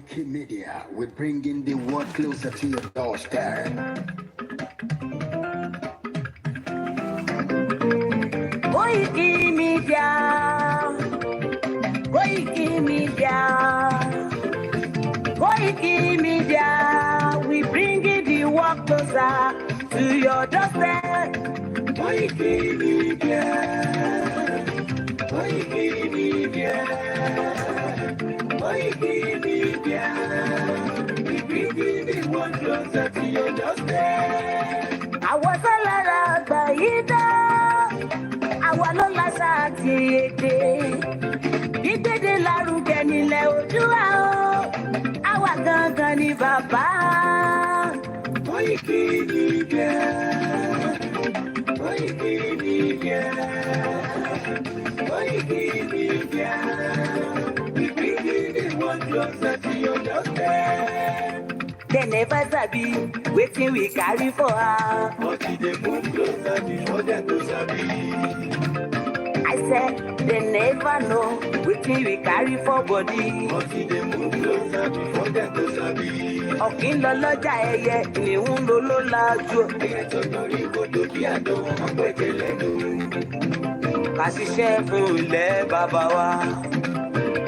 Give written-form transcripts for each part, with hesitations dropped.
kOIKI Media, we're bringing the world closer to your doorstep. kOIKI Media, kOIKI Media, kOIKI Media, we bringing the world closer to your doorstep. kOIKI Media, kOIKI Media, kOIKI Media, we bringing the world closer to your doorstep. Àwọn sọ́lára àgbà yìí dá, àwa ló láṣà àti èdè. Gbígbédè lárugẹ nílẹ̀ Oòduà o, àwa gangan ni bàbá. kOIKI Media, kOIKI Media, kOIKI Media, we bringing the world closer to your doorstep. They never sabi wetin we carry for her. But e dey move closer before dem go sabi. I said they never know wetin we carry for body. But e dey move closer before dem go sabi. Ọ̀kín lọ lọ́jà ẹyẹ, ìníhùn ló ló lajú. Ẹyẹ tó lórí kodò bí àdó, ọ̀pẹ̀tẹ̀ lẹ́nu. Ká ṣiṣẹ́ fún ilẹ̀ bàbá wa.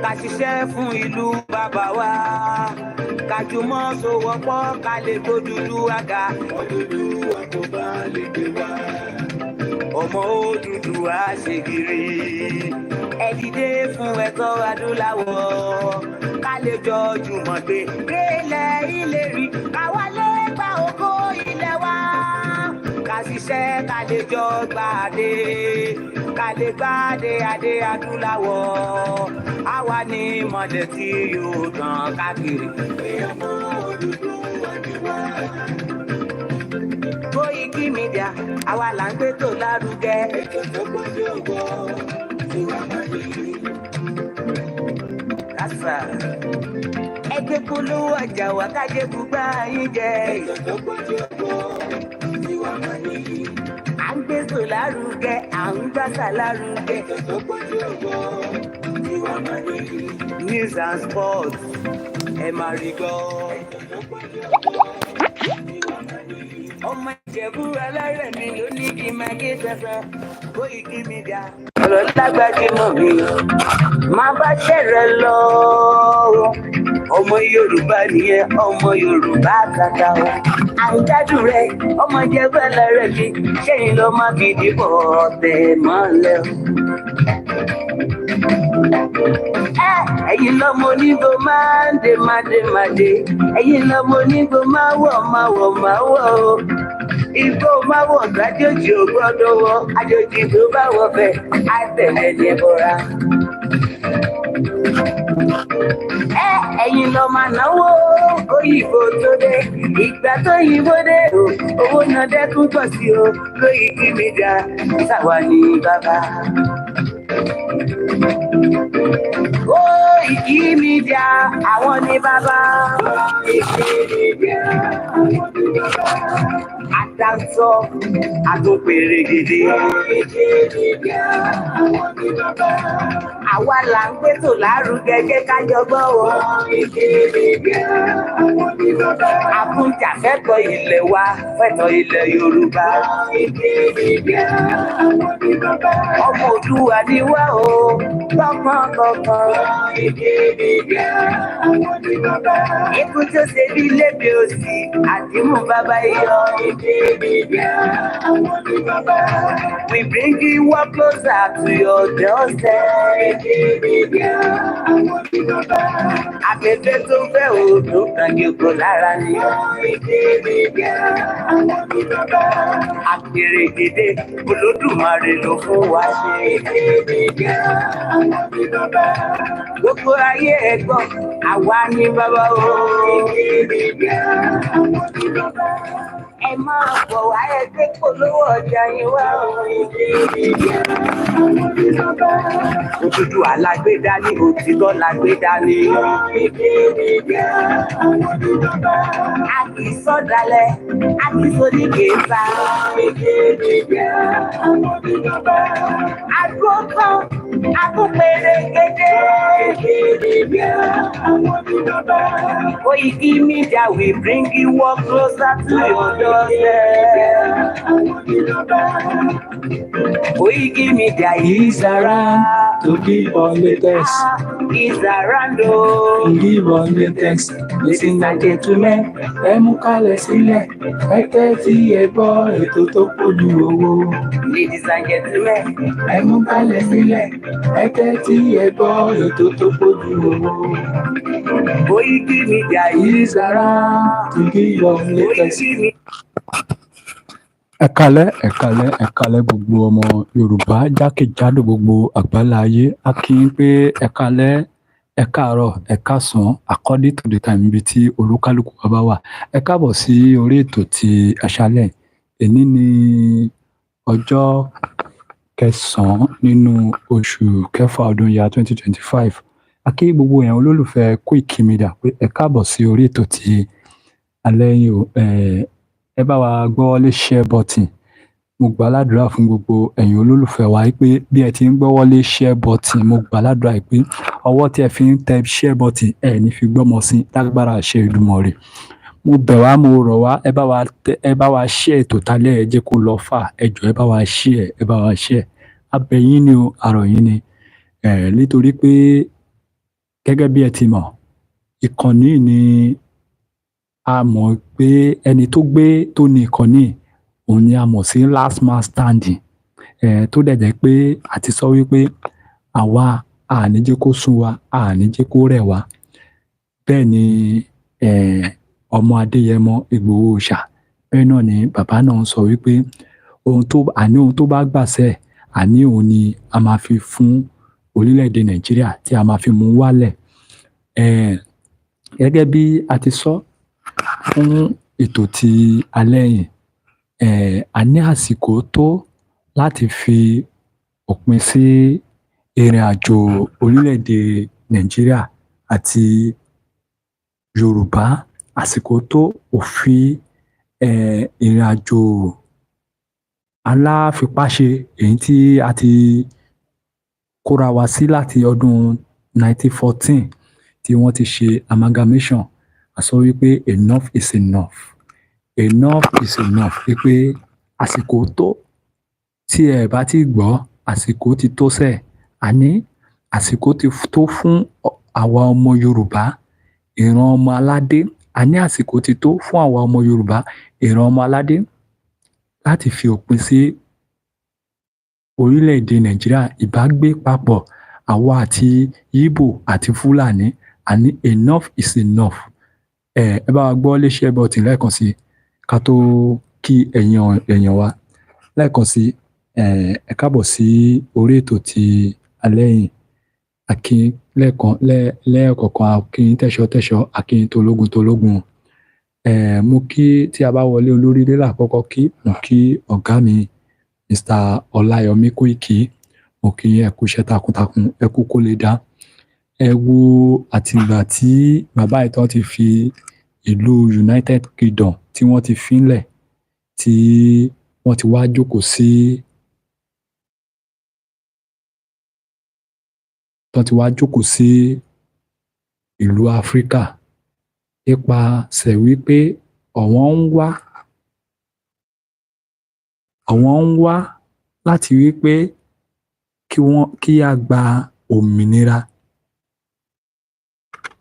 Ká ṣiṣẹ́ fún ìlú bàbá wa. Ká jùmọ̀ sowọ́pọ̀ ká lè tó dúdú àga. Òdúdú àkóbá lè gbé wá. Ọmọ Odùduwà ṣègìrì. Ẹ dìde fún ẹ̀tọ́ adúláwọ̀. Ká lè jọ jùmọ̀ gbé délẹ̀ ìlérí. Ká wálé gba ògo ilẹ̀ wa. Ká ṣiṣẹ́ ká lè jọ gbàdé. Ká lè gbàdé adé adúláwọ̀. Àwa ni mọ̀lẹ́ tí yóò tàn káàkiri. Ọmọ Odùduwà ni wá. kOIKI Media, àwa là ń gbé tó lárugẹ. Ètò tó gbójú ògbó tí wàá máa ní. Kásá. Ẹgbẹ́ polówó ọjà wà kájé gbúgbà yín jẹ. Ètò tó gbójú ògbó tí wàá máa ní. À ń gbé tó lárugẹ, à ń gbàsà lárugẹ. Ètò tó gbójú ògbó tí wàá máa ní. News and sports, ẹ máa rí gbọ́. Ètò tó gbójú ògbó tí wàá máa ní. Ọmọ Ìjẹ̀bú alárẹ̀ mi ló ní kí n máa ké sẹ́sẹ́. kOIKI Media. Ọ̀rọ̀ lágbájú mọ̀ mi, máa bá ṣẹ̀rẹ̀ lọ. Ọmọ Yorùbá nìyẹn, ọmọ Yorùbá kàkà o. Àìdájú rẹ̀, ọmọ Ìjẹ̀bú alárẹ̀ mi, ṣẹ́yìn ló máa fi dìbò ọ̀tẹ̀ mọ́lẹ̀ o. Ẹ̀yin lọ́mọ onígbò máa ń dé máa dé. Ẹ̀yin lọ́mọ onígbò máa wọ̀ o. Igbó máa wọ̀ gbájòjì ò gbọ́dọ̀ wọ̀. Àjòjì tó bá wọ̀ bẹ̀ á tẹ̀lé ní ẹbọra. Ẹ̀yin lọ máa náwó òyìnbó tó dé. Ìgbà tó yìnbó dé o, owó náà dẹ́kun pọ̀ sí o. kOIKI Media, ṣàwa ní bàbá. kOIKI Media, àwọn ní bàbá. kOIKI Media, àwọn ní bàbá. Àdáńtọ́, àtúnpèrè gidi. kOIKI Media, àwọn ní bàbá. Àwa là ń gbé tò lárugẹ jẹ́ ká jọgbọ́n o. kOIKI Media, àwọn ní bàbá. Àkúnjà fẹ́tọ̀ ilẹ̀ wa, fẹ́tọ̀ ilẹ̀ Yorùbá. kOIKI Media, àwọn ní bàbá. Ọmọ Oòduà ni wá o, tọkàntọkàn. kOIKI Media, àwọn ní bàbá. Ikú tó ṣe bí lébi òsì, àdìmú bàbá iyọ̀. kOIKI Media, àwọn ní bàbá. We bring you work closer to your doorstep. kOIKI Media, àwọn ní bàbá. Afẹ́fẹ́ tó fẹ́ òòlù kan yòókù lára ni. kOIKI Media, àwọn ní bàbá. Àpèrè gèdè Olódùmarè ló fún wa ṣe. kOIKI Media, àwọn ní bàbá. Gbogbo ayé ẹ̀gbọ́n, àwa ní bàbá o. kOIKI Media, àwọn ní bàbá. Ẹ máa bọ̀ wá ẹgbẹ́ polówó ọjà yín wá o. kOIKI Media, àwọn ní bàbá. Odùduwà lágbèdá ní òtítọ́ lágbèdá ní. kOIKI Media, àwọn ní bàbá. A kì í sọ̀dálẹ̀, a kì í sóní kèéta. kOIKI Media, àwọn ní bàbá. Àgbo kan àtúnpèrègèdè. Koiki Media, we bring you work closer to your doorstep. Koiki Media is around to give on latest. Is around oh. Give on latest. Ladies and gentlemen, ẹ mú kalẹ̀ sílẹ̀, ẹ tẹ́tí ẹ gbọ́ ètò tó kojú owó. Ladies and gentlemen, ẹ mú kalẹ̀ sílẹ̀, ẹ tẹ́tí ẹ gbọ́ ètò tó kojú owó. Koiki Media is around to give on latest. ẹ kálẹ́ gbogbo ọmọ Yorùbá jákèjádò gbogbo àgbáláyé a kí yín pé ẹ kálẹ́ ẹ káàárọ̀ ẹ káàsán according to the time ibi tí olúkálùkù wa bá wà. Ẹ káàbọ̀ sí orí ètò ti àṣálẹ́. Èní ni ọjọ́ kẹsàn-án nínú oṣù kẹfà ọdún ya 2025. A kí gbogbo èèyàn olólùfẹ́ Koiki Media pé ẹ káàbọ̀ sí orí ètò ti alẹ́ yìí o. Ẹ bá wa gbọ́wọ́lé share button. Mo gbà ládùúrà fún gbogbo ẹ̀yin olólùfẹ́ wa pé bí ẹ ti ń gbọ́wọ́lé share button, mo gbà ládùúrà pé ọwọ́ tí ẹ fi ń tẹ share button ẹ ní fi gbọ́mọ sí lágbára àṣẹ Èdùmàrè. Mo bẹ̀ wá, mo rọ̀ wá, ẹ bá wa share ètò tálẹ́ ẹ jẹ́ kó lọ fà. Ẹ jọ̀ọ́ ẹ bá wa share. A bẹ̀ yín ni o, a rọ̀ yín ni. Nítorí pé gẹ́gẹ́ bí ẹ ti mọ̀, ìkànnì ni a mọ̀ pé ẹni tó ní ìkànnì òun ni a mọ̀ sí last man standing. Tó dẹ̀ jẹ́ pé a ti sọ wípé àwa àní jẹ́ kó sún wa, àní jẹ́ kó rẹ̀ wá. Bẹ́ẹ̀ ni ọmọ Adéyẹmọ Ìgbòho Òòṣà, bẹ́ẹ̀ náà ni bàbá náà ń sọ wípé ohun tó bá gbàṣẹ àní òun ni a máa fi fún orílẹ̀-èdè Nàìjíríà tí a máa fi mú wálẹ̀. Gẹ́gẹ́ bí a ti sọ fún ètò ti alẹ́ yìí, a ní àsìkò tó láti fi òpin sí ìrìn-àjò orílẹ̀-èdè Nàìjíríà àti Yorùbá. Àsìkò tó òfin ìrìn-àjò aláfipáṣe èyí tí a ti kóra wa sí láti ọdún 1914 tí wọ́n ti ṣe amalgamation. A sọ wípé enough is enough. Enough is enough. Wípé àsìkò tó, tí ẹ bá ti gbọ́, àsìkò ti tó sẹ́. Àní àsìkò ti tó fún àwa ọmọ Yorùbá, ìran ọmọ aládé. Àní àsìkò ti tó fún àwa ọmọ Yorùbá, ìran ọmọ aládé láti fi òpin sí orílẹ̀-èdè Nàìjíríà ìbágbé papọ̀ àwa àti Yíbò àti Fúlàní. Àní enough is enough. Ẹ bá wa gbọ́ lé share button lẹ́ẹ̀kan sí ká tó kí èèyàn wa lẹ́ẹ̀kan sí. Ẹ káàbọ̀ sí orí ètò ti alẹ́ yìí. Akin lẹ́ẹ̀kọ̀ọ̀kan, akin tẹ̀ṣọ́, akin tológun. Mo kí tí a bá wọlé olóríire lákọ́kọ́ kí mo kí ọ̀gá mi Mr. Ọláyọmí Kóìkì. Mo kí ẹ kú iṣẹ́ takuntakun, ẹ kú kó lè dá. Ẹ wo àtìgbà tí bàbá ìtàn ti fi ìlú United Kingdom tí wọ́n ti fínlẹ̀, tí wọ́n ti wá jókòó sí ìlú Áfíríkà nípasẹ̀ wípé àwọn ń wá láti wípé kí a gba òmìnira.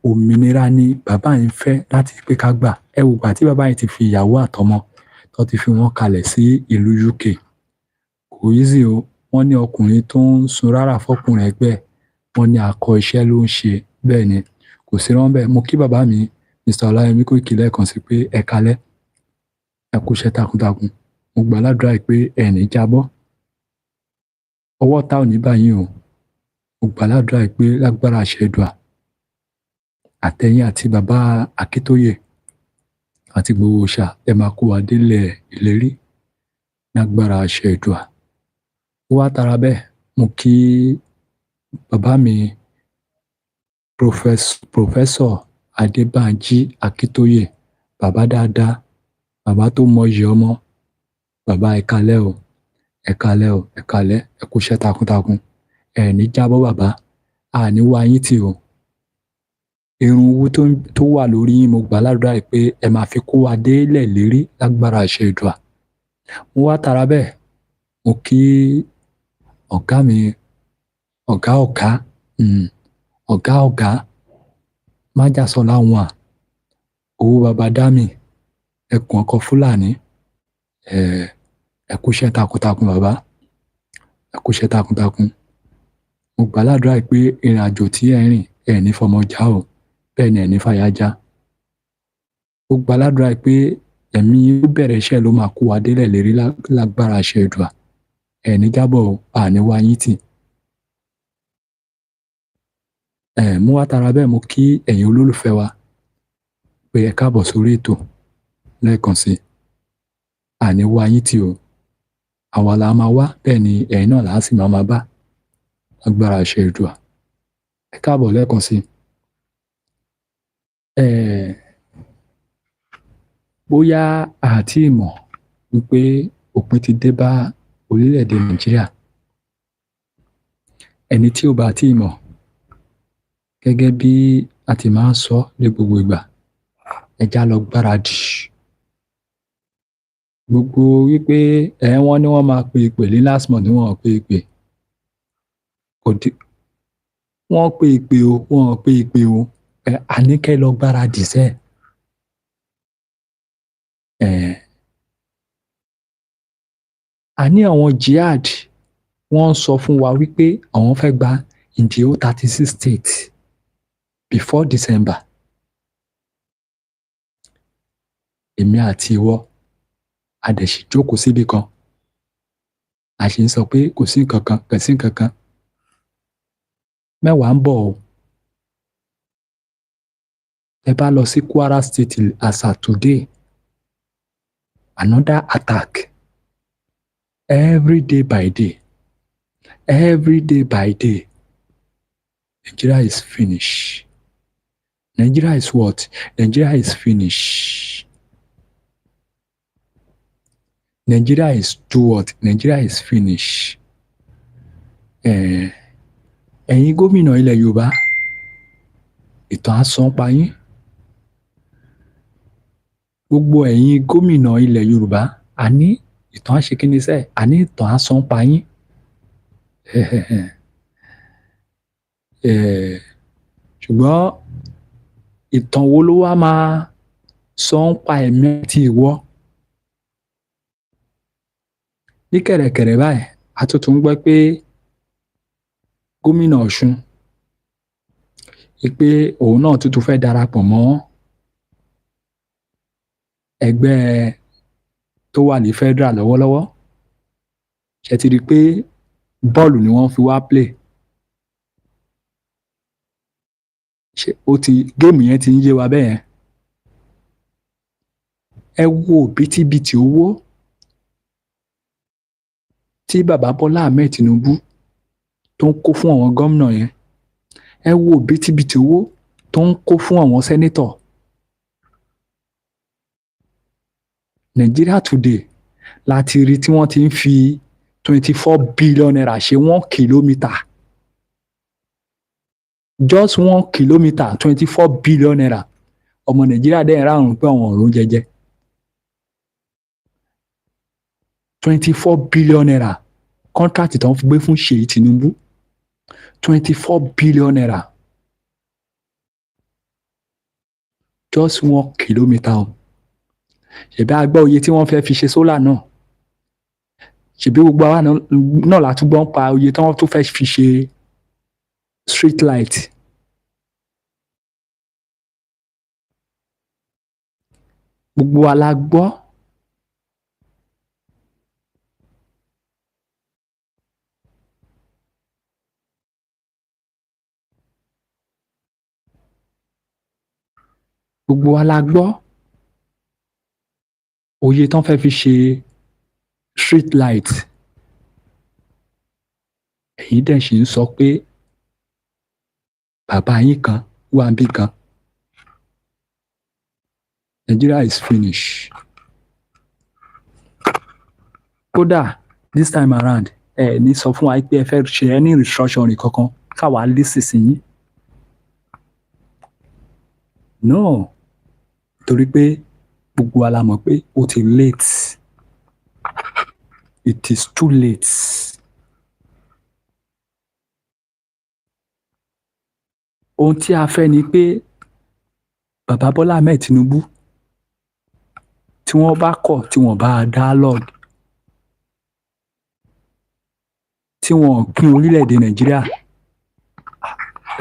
Òmìnira ni bàbá yìí fẹ́ láti pé ká gbà. Ẹ wò gbà tí bàbá yìí ti fi ìyàwó àtọmọ tó ti fi wọ́n kalẹ̀ sí ìlú UK. Kò easy o. Wọ́n ní ọkùnrin tó ń sun rárá fọkùnrin ẹgbẹ́, wọ́n ní akọ iṣẹ́ ló ń ṣe. Bẹ́ẹ̀ ni kò sí rán bẹ́ẹ̀. Mo kí bàbá mi Mr. Ọláyọmí Kóìkì lẹ́ẹ̀kan sí pé ẹ kálẹ́, ẹ kú iṣẹ́ takuntakun. Mo gbà ládùúrà pé ẹ ní jábọ́, ọwọ́ tá ò ní bá yín o. Mo gbà ládùúrà pé lágbára àṣẹ Èdùà, àtẹ̀yìn àti bàbá Akíntóyè àti Ìgbòho Òòṣà ẹ máa kó wa délẹ̀ ìlérí lágbára àṣẹ Èdùà. Ó wá tara bẹ́ẹ̀, mo kí bàbá mi Professor Adébánjí Akíntóyè, bàbá dáadáa, bàbá tó mọyì ọmọ. Bàbá ẹ kálẹ́ o, ẹ kálẹ́, ẹ kú iṣẹ́ takuntakun. ẹ ní jábọ́ bàbá, àní wá yín tì o. Irun owó tó wà lórí yín mo gbà ládùúrà pé ẹ máa fi kó wa délẹ̀ lérí lágbára àṣẹ Èdùà. Mo wá tara bẹ́ẹ̀ mo kí ọ̀gá mi ọ̀gá májàsọ́lá wọn owó baba dámì ẹkùn ọkọ Fúlàní ẹ kúṣẹ́ takuntakun bàbá, ẹ kúṣẹ́ takuntakun. Mo gbà ládùúrà pé ìrìn àjò tí ẹ rìn ẹ ní fọmọ já o, bẹ́ẹ̀ ni ẹ ní fàyà já. Mo gbà ládùúrà pé ẹ̀mí ó bẹ̀rẹ̀ iṣẹ́ ló máa kó wa délẹ̀ lérí lágbára àṣẹ Èdùà. Ẹ ní jábọ̀ o, àní wá yín tì. Mo wá tara bẹ́ẹ̀ mo kí ẹ̀yin olólùfẹ́ wa pé ẹ káàbọ̀ sórí ètò lẹ́ẹ̀kan sí. Àní wá yín tì o. Àwa la máa wá, bẹ́ẹ̀ ni ẹ̀yin náà là á sì máa bá lágbára àṣẹ Èdùà. Ẹ káàbọ̀ lẹ́ẹ̀kan sí. Bóyá àti ìmọ̀ wípé òpin ti dé bá orílẹ̀-èdè Nàìjíríà. Ẹni tí ò bá tí ì mọ̀, gẹ́gẹ́ bí a ti máa ń sọ ní gbogbo ìgbà, ẹ já lọ gbáradì. Gbogbo wípé wọ́n ní wọ́n máa pe ìpè ní last month, wọ́n pe ìpè. Wọ́n pe ìpè o, wọ́n pe ìpè o. Àní kẹ́ lọ gbáradì sẹ́. Àní àwọn jihad wọ́n sọ fún wa wípé àwọn fẹ́ gba in the whole 36 states before December. Èmi àti ìwọ a dẹ̀ sì jókòó síbi kan, a sì ń sọ pé kò sí nǹkan kan. Mẹ́wàá ń bọ̀ o. Ẹ bá lọ sí Kwara State as at today, another attack every day by day. Nigeria is finished. Nigeria is what? Nigeria is finished. Nigeria is do what? Nigeria is finished. Ẹ̀yin gómìnà ilẹ̀ Yorùbá, ìtàn á sán pa yín. Gbogbo ẹ̀yin gómìnà ilẹ̀ Yorùbá, àní ìtàn á ṣe kí ni sẹ́? Àní ìtàn á sán pa yín. Ṣùgbọ́n ìtàn wo ló wá máa sán pa ẹ̀mí àti ìwọ? Ní kẹ̀rẹ̀kẹ̀rẹ̀ báyìí, a tún gbọ́ pé gómìnà Ọ̀ṣun pé òun náà tuntun fẹ́ darapọ̀ mọ́ ẹgbẹ́ tó wà ní federal lọ́wọ́lọ́wọ́. Ṣé ti rí i pé bọ́ọ̀lù ni wọ́n fi wá play? Ṣé géèmù yẹn ti ń yé wa bẹ́ẹ̀ yẹn? Ẹ wo bítíbitì owó tí bàbá Bọ́lá Ahmed Tinubu tó ń kó fún àwọn gómìnà yẹn. Ẹ wo bítíbitì owó tó ń kó fún àwọn sẹ́nétọ̀. Nigeria today láti rí tí wọ́n ti ń fi 24 billion naira ṣe 1 kilometre. Just 1 kilometre, 24 billion naira. Ọmọ Nàìjíríà dẹ̀ ń ráhùn pé àwọn ọ̀run jẹjẹ. 24 billion naira contract tó ń gbé fún Ṣèyí Tinubu. 24 billion naira. Just 1 kilometre. Ṣèbí a gbọ́ oye tí wọ́n fẹ́ fi ṣe sólà náà. Ṣèbí gbogbo àwa náà látúgbọ́ ń pa oye tí wọ́n tún fẹ́ fi ṣe street light. Gbogbo wa la gbọ́. Gbogbo wa la gbọ́ oye tán fẹ́ fi ṣe street light. Ẹ̀yin dẹ̀ sì ń sọ pé bàbá yín kan wà níbì kan. Nigeria is finished. Kódà this time around ẹ ní sọ fún wa pé ẹ fẹ́ ṣe any restructuring kankan káwa lé sísìn yín. No, torí pé gbogbo wa la mọ̀ pé ó ti late. It is too late. Ohun tí a fẹ́ ni pé bàbá Bọ́lá Ahmed Tinubu tí wọ́n bá kọ̀ tí wọ́n bá dialogue tí wọ́n pín orílẹ̀-èdè Nàìjíríà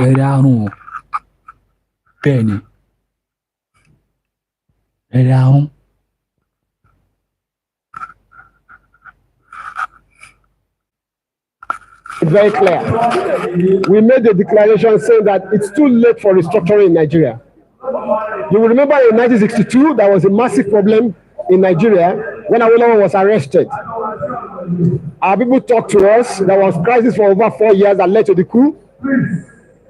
ẹ̀rẹ̀ àrùn bẹ́ẹ̀ ni ẹ̀rẹ̀ àrùn. Very clear. We made a declaration saying that it's too late for restructuring in Nigeria. You will remember in 1962, there was a massive problem in Nigeria when Awolowo was arrested. Our people talked to us. There was crisis for over 4 years that led to the coup.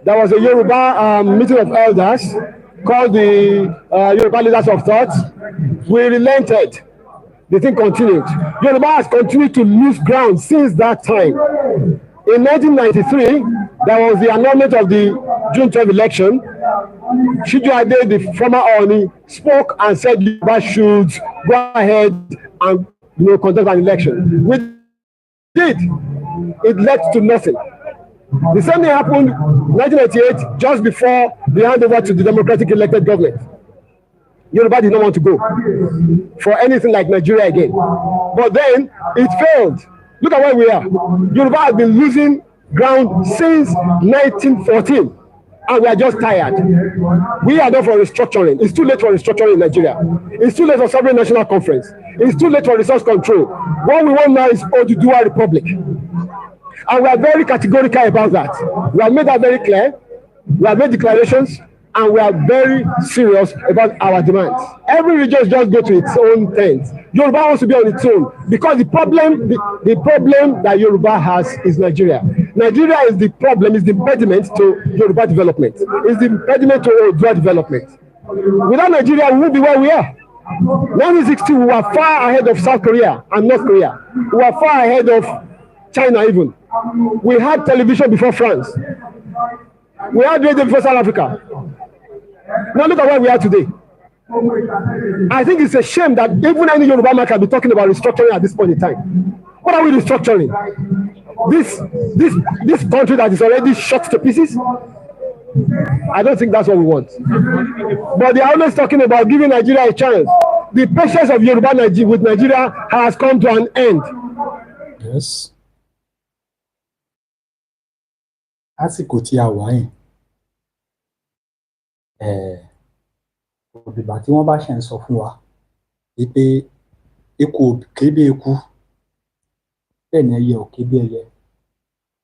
There was a Yoruba meeting of elders called the Yoruba Leaders of Thought. We relented. The thing continued. Yoruba has continued to lose ground since that time. In 1993, there was the annulment of the June 12 election. Shijuade, the former Oni, spoke and said Yoruba should go ahead and conduct an election. We did. It led to nothing. The same thing happened in 1998, just before the handover to the democratic elected government. Yoruba did not want to go for anything like Nigeria again. But then it failed. Look at where we are. Yoruba has been losing ground since 1914, and we are just tired. We are done for restructuring. It's too late for restructuring in Nigeria. It's too late for sovereign national conference. It's too late for resource control. What we want now is Oduduwa Republic. And we are very categorical about that. We have made that very clear. We have made declarations, and we are very serious about our demands. Every region just go to its own tent. Yoruba wants to be on its own because the problem that Yoruba has is Nigeria. Nigeria is the problem, is the impediment to Yoruba development. Is the impediment to Oduduwa development. Without Nigeria, we won't be where we are. 1960, we were far ahead of South Korea and North Korea. We were far ahead of China even. We had television before France. We had radio before South Africa. Now look at where we are today. I think it's a shame that even any Yoruba man can be talking about restructuring at this point in time. What are we restructuring? This country that is already shot to pieces? I don't think that's what we want. But they are always talking about giving Nigeria a chance. The patience of Yoruba with Nigeria has come to an end. Yes. Àsìkò tí a wà yìí òdìgbà tí wọ́n bá ṣe ń sọ fún wa wípé eku ò ké bí eku bẹ́ẹ̀ ni ẹyẹ ò ké bí ẹyẹ,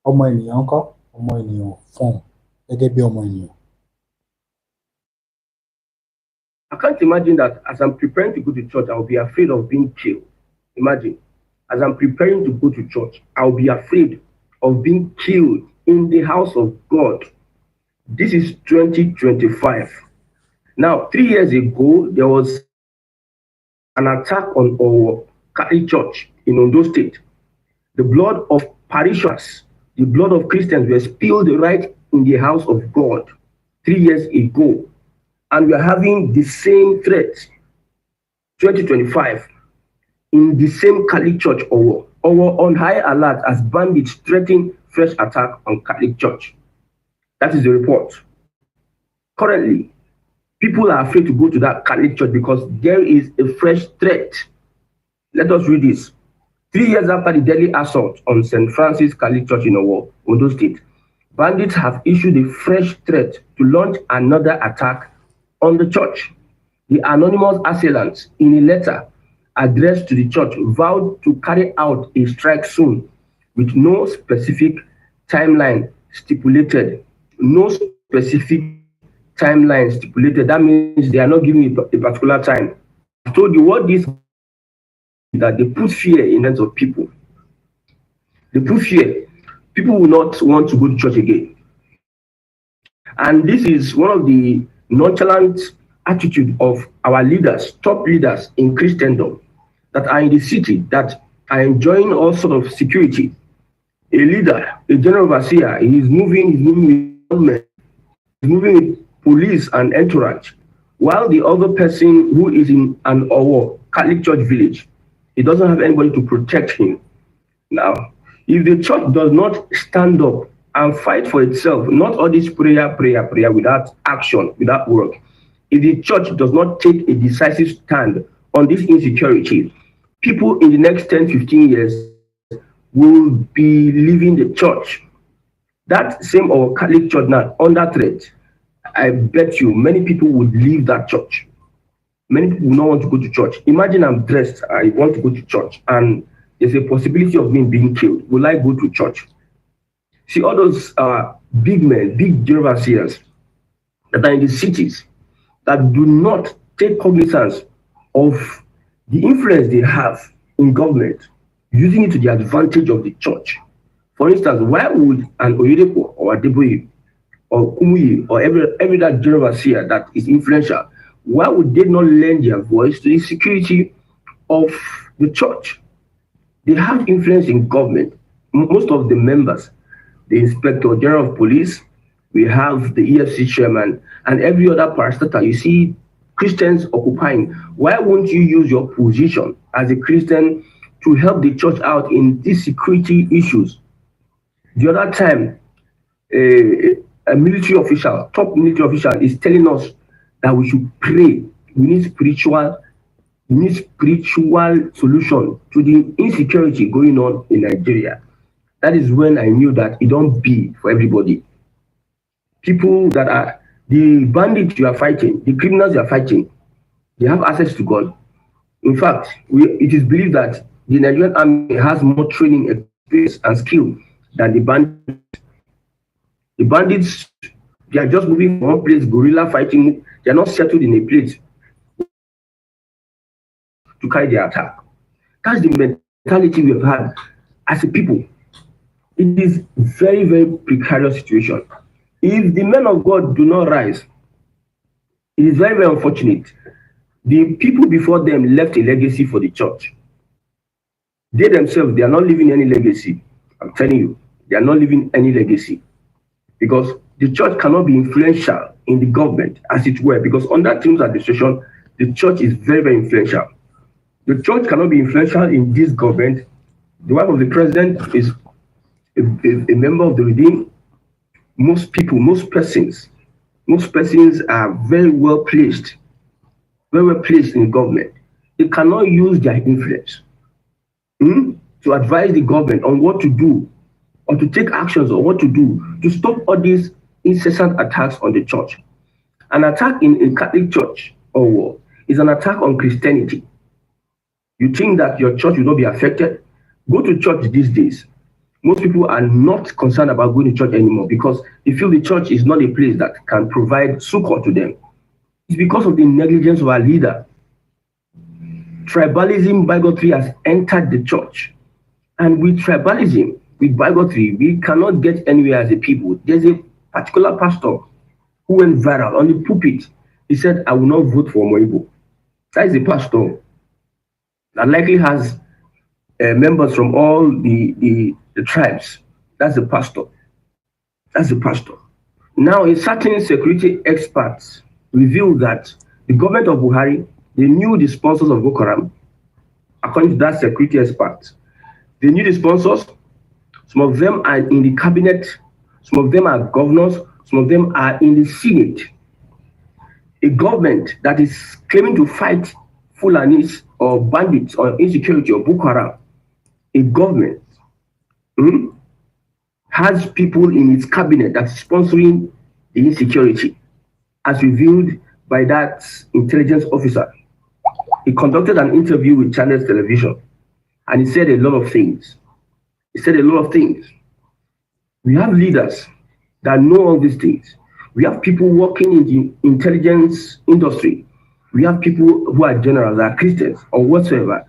ọmọ ènìyàn ńkọ́, ọmọ ènìyàn fọhùn gẹ́gẹ́ bí ọmọ ènìyàn. I can't imagine that as I'm preparing to go to church, I'll be afraid of being killed. Imagine, as I'm preparing to go to church, I'll be afraid of being killed in the house of God. This is 2025. Now, 3 years ago, there was an attack on our Catholic Church in Ondo State. The blood of parishioners, the blood of Christians were spilled right in the house of God 3 years ago. And we are having the same threat, 2025, in the same Catholic Church or on high alert as bandits threaten fresh attack on Catholic Church. That is the report. Currently, people are afraid to go to that Catholic Church because there is a fresh threat. Let us read this. 3 years after the deadly assault on St. Francis Catholic Church in Ondo State, bandits have issued a fresh threat to launch another attack on the church. The anonymous assailants, in a letter addressed to the church, vowed to carry out a strike soon with no specific timeline stipulated. No specific timeline stipulated. That means they are not giving a particular time. I told you what this is, that they put fear in the hands of people. They put fear. People will not want to go to church again. And this is one of the nonchalant attitude of our leaders, top leaders in Christendom, that are in the city, that are enjoying all sort of security. a leader, a general overseer, he's moving with government, he's moving with police and entourage, while the other person who is in an Owo Catholic church village, he doesn't have anybody to protect him. Now, if the church does not stand up and fight for itself, not all this prayer without action, without work, if the church does not take a decisive stand on this insecurity, people in the next 10, 15 years will be leaving the church. That same or Catholic church now under threat, I bet you many people would leave that church. Many people will not want to go to church. Imagine I'm dressed, I want to go to church, and there's a possibility of me being killed. Will I go to church? See, all those big men, big general overseers that are in the cities that do not take cognizance of the influence they have in government, using it to the advantage of the church. For instance, why would an Oyedepo or Adeboye or Kumuyi or every that general overseer that is influential, why would they not lend their voice to the security of the church? They have influence in government. Most of the members, the Inspector General of Police, we have the EFC chairman, and every other parastatal. You see Christians occupying. Why won't you use your position as a Christian to help the church out in these security issues? The other time, a military official, top military official, is telling us that we should pray. We need spiritual solution to the insecurity going on in Nigeria. That is when I knew that it don't be for everybody. People that are the bandits you are fighting, the criminals you are fighting, they have access to God. In fact, it is believed that the Nigerian army has more training, experience, and skill than the bandits. The bandits, they are just moving from one place, guerrilla fighting. They are not settled in a place to carry their attack. That's the mentality we have had as a people. It is very, very precarious situation. If the men of God do not rise, it is very, very unfortunate. The people before them left a legacy for the church. They themselves, they are not leaving any legacy. I'm telling you, they are not leaving any legacy. Because the church cannot be influential in the government, as it were, because under Tinubu's administration, the church is very, very influential. The church cannot be influential in this government. The wife of the president is a member of the Redeemed. Most people, most persons are very well placed in government. They cannot use their influence to advise the government on what to do or to take actions on what to do to stop all these incessant attacks on the church. An attack in a Catholic church or war is an attack on Christianity. You think that your church will not be affected? Go to church these days. Most people are not concerned about going to church anymore because they feel the church is not a place that can provide succor to them. It's because of the negligence of our leader. Tribalism, bigotry has entered the church. And with tribalism, with bigotry, we cannot get anywhere as a people. There's a particular pastor who went viral on the pulpit. He said, I will not vote for Moibo. That is a pastor that likely has members from all the tribes. That's the pastor. That's the pastor. Now, a certain security experts revealed that the government of Buhari, they knew the sponsors of Boko Haram, according to that security expert. They knew the sponsors. Some of them are in the cabinet. Some of them are governors. Some of them are in the Senate. A government that is claiming to fight Fulanis or bandits or insecurity or Boko Haram, a government has people in its cabinet that's sponsoring the insecurity, as revealed by that intelligence officer. He conducted an interview with Channels Television, and he said a lot of things. We have leaders that know all these things. We have people working in the intelligence industry. We have people who are generals, are Christians, or whatsoever.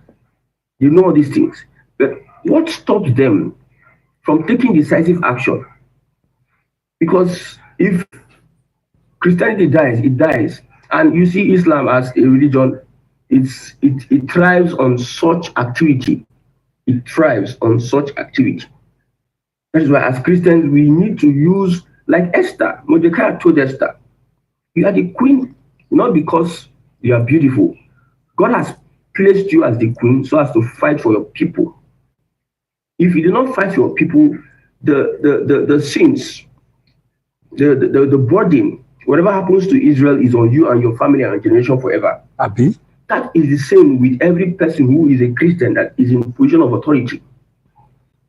They know all these things. But what stops them from taking decisive action? Because if Christianity dies, it dies. And you see Islam as a religion, it thrives on such activity. It thrives on such activity. That is why as Christians, we need to use, like Esther, Mordecai told Esther, you are the queen, not because you are beautiful. God has placed you as the queen so as to fight for your people. If you do not fight for your people, the sins, the burden, whatever happens to Israel is on you and your family and your generation forever. Abi? That is the same with every person who is a Christian that is in a position of authority.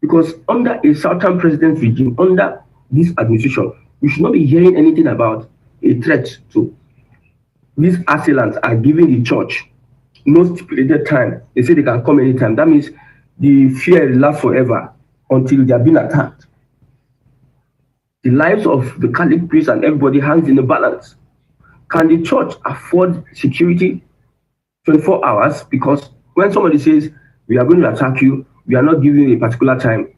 Because under a Southern president's regime, under this administration, we should not be hearing anything about a threat to these assailants are giving the church no stipulated time. They say they can come anytime. That means the fear lasts forever until they are being attacked. The lives of the Catholic priests and everybody hangs in the balance. Can the church afford security 24 hours? Because when somebody says, we are going to attack you, we are not giving you a particular time,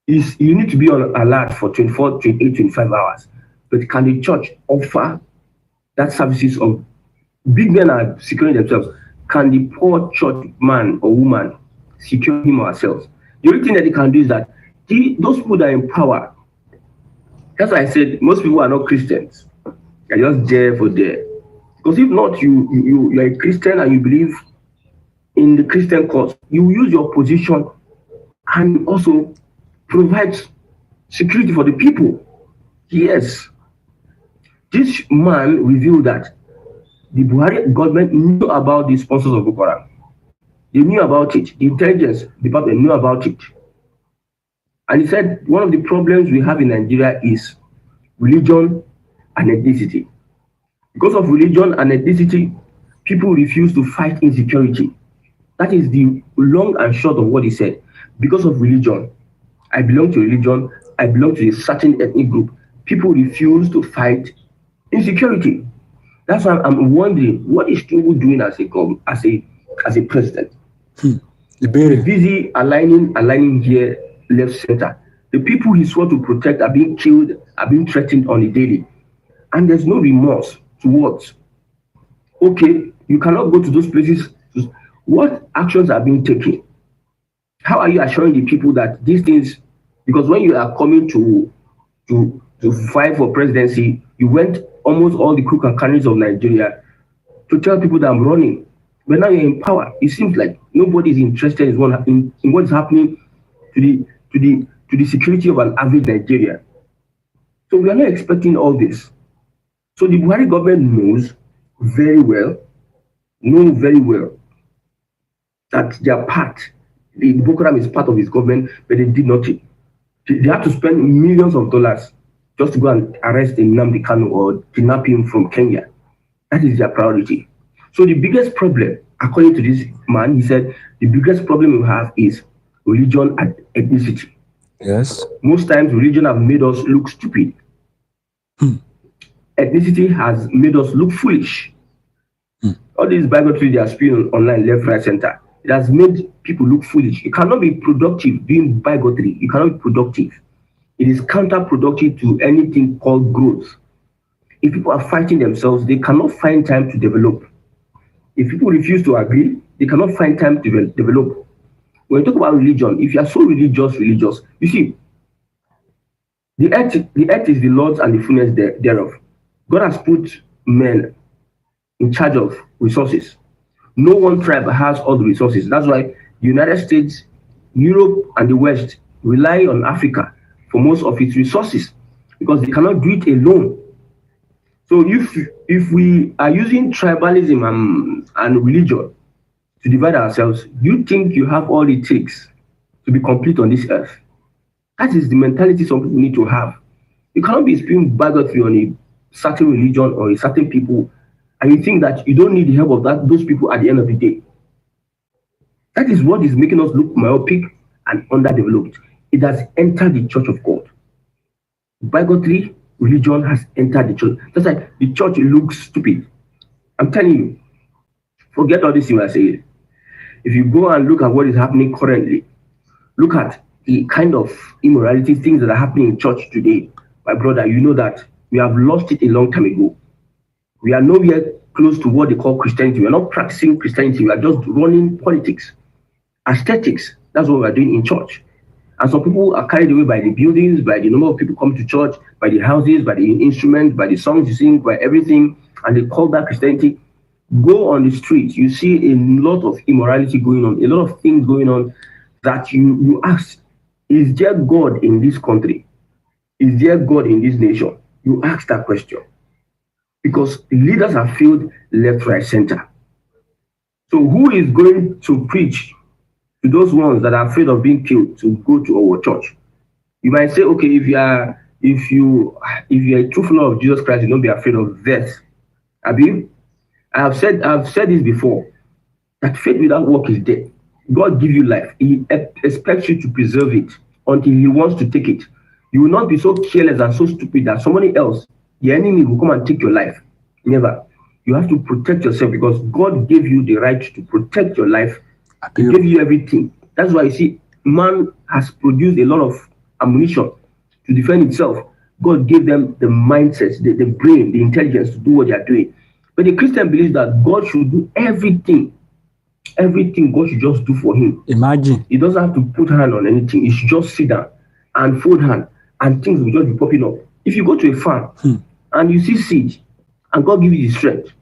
you need to be on alert for 24, 28, 25 hours. But can the church offer that services of big men are securing themselves? Can the poor church man or woman secure him or herself? The only thing that they can do is that those people that are in power, that's why I said most people are not Christians. They're just there for there. Because if not, you're a Christian and you believe in the Christian cause, you use your position and also provide security for the people. Yes. This man revealed that the Buhari government knew about the sponsors of Boko Haram. They knew about it. The intelligence department knew about it. And he said one of the problems we have in Nigeria is religion and ethnicity. Because of religion and ethnicity, people refuse to fight insecurity. That is the long and short of what he said. Because of religion, I belong to religion, I belong to a certain ethnic group. People refuse to fight insecurity. That's why I'm wondering, what is Tinubu doing as a president? Busy aligning here, left, center. The people he swore to protect are being killed, are being threatened on a daily. And there's no remorse towards, okay, you cannot go to those places. What actions are being taken? How are you assuring the people that these things, because when you are coming to fight for presidency, you went almost all the crook and crannies of Nigeria to tell people that I'm running. But now you're in power. It seems like nobody is interested in what is happening to the security of an average Nigerian. So we are not expecting all this. So the Buhari government knows very well that their part, the Boko Haram is part of his government, but they did nothing. They had to spend millions of dollars just to go and arrest Nnamdi Kanu or kidnap him from Kenya. That is their priority. So the biggest problem, according to this man, he said, the biggest problem we have is religion and ethnicity. Yes. Most times religion have made us look stupid. Ethnicity has made us look foolish. All these bigotry they are spewing online, left, right, center, it has made people look foolish. You cannot be productive doing bigotry. You cannot be productive. It is counterproductive to anything called growth. If people are fighting themselves, they cannot find time to develop. If people refuse to agree, they cannot find time to develop. When you talk about religion, if you are so religious, you see, the earth is the Lord's and the fullness thereof. God has put men in charge of resources. No one tribe has all the resources. That's why the United States, Europe, and the West rely on Africa for most of its resources because they cannot do it alone. So if we are using tribalism and religion to divide ourselves, you think you have all it takes to be complete on this earth. That is the mentality some people need to have. You cannot be spewing bigotry on a certain religion or a certain people, and you think that you don't need the help of those people at the end of the day. That is what is making us look myopic and underdeveloped. It has entered the church of God. Bigotry, religion has entered the church. That's why the church looks stupid. I'm telling you, forget all this you are saying. If you go and look at what is happening currently, look at the kind of immorality, things that are happening in church today, my brother, you know that we have lost it a long time ago. We are nowhere close to what they call Christianity. We are not practicing Christianity. We are just running politics. Aesthetics, that's what we are doing in church. And some people are carried away by the buildings, by the number of people come to church, by the houses, by the instruments, by the songs you sing, by everything, and they call that Christianity. Go on the street, you see a lot of immorality going on, a lot of things going on that you ask, is there God in this country? Is there God in this nation? You ask that question. Because leaders have failed left, right, center. So who is going to preach to those ones that are afraid of being killed to go to our church? You might say, okay, if you're a true follower of Jesus Christ, you don't be afraid of death. Abi, I've said this before, that faith without work is dead. God gives you life. He expects you to preserve it until he wants to take it. You will not be so careless and so stupid that somebody else, the enemy, will come and take your life. Never. You have to protect yourself because God gave you the right to protect your life. He gave you everything. That's why you see, man has produced a lot of ammunition to defend himself. God gave them the mindsets, the brain, the intelligence to do what they are doing. But the Christian believes that God should do everything. Everything God should just do for him. Imagine. He doesn't have to put hand on anything. He should just sit down and fold hand, and things will just be popping up. If you go to a farm and you see seed, and God gives you the strength,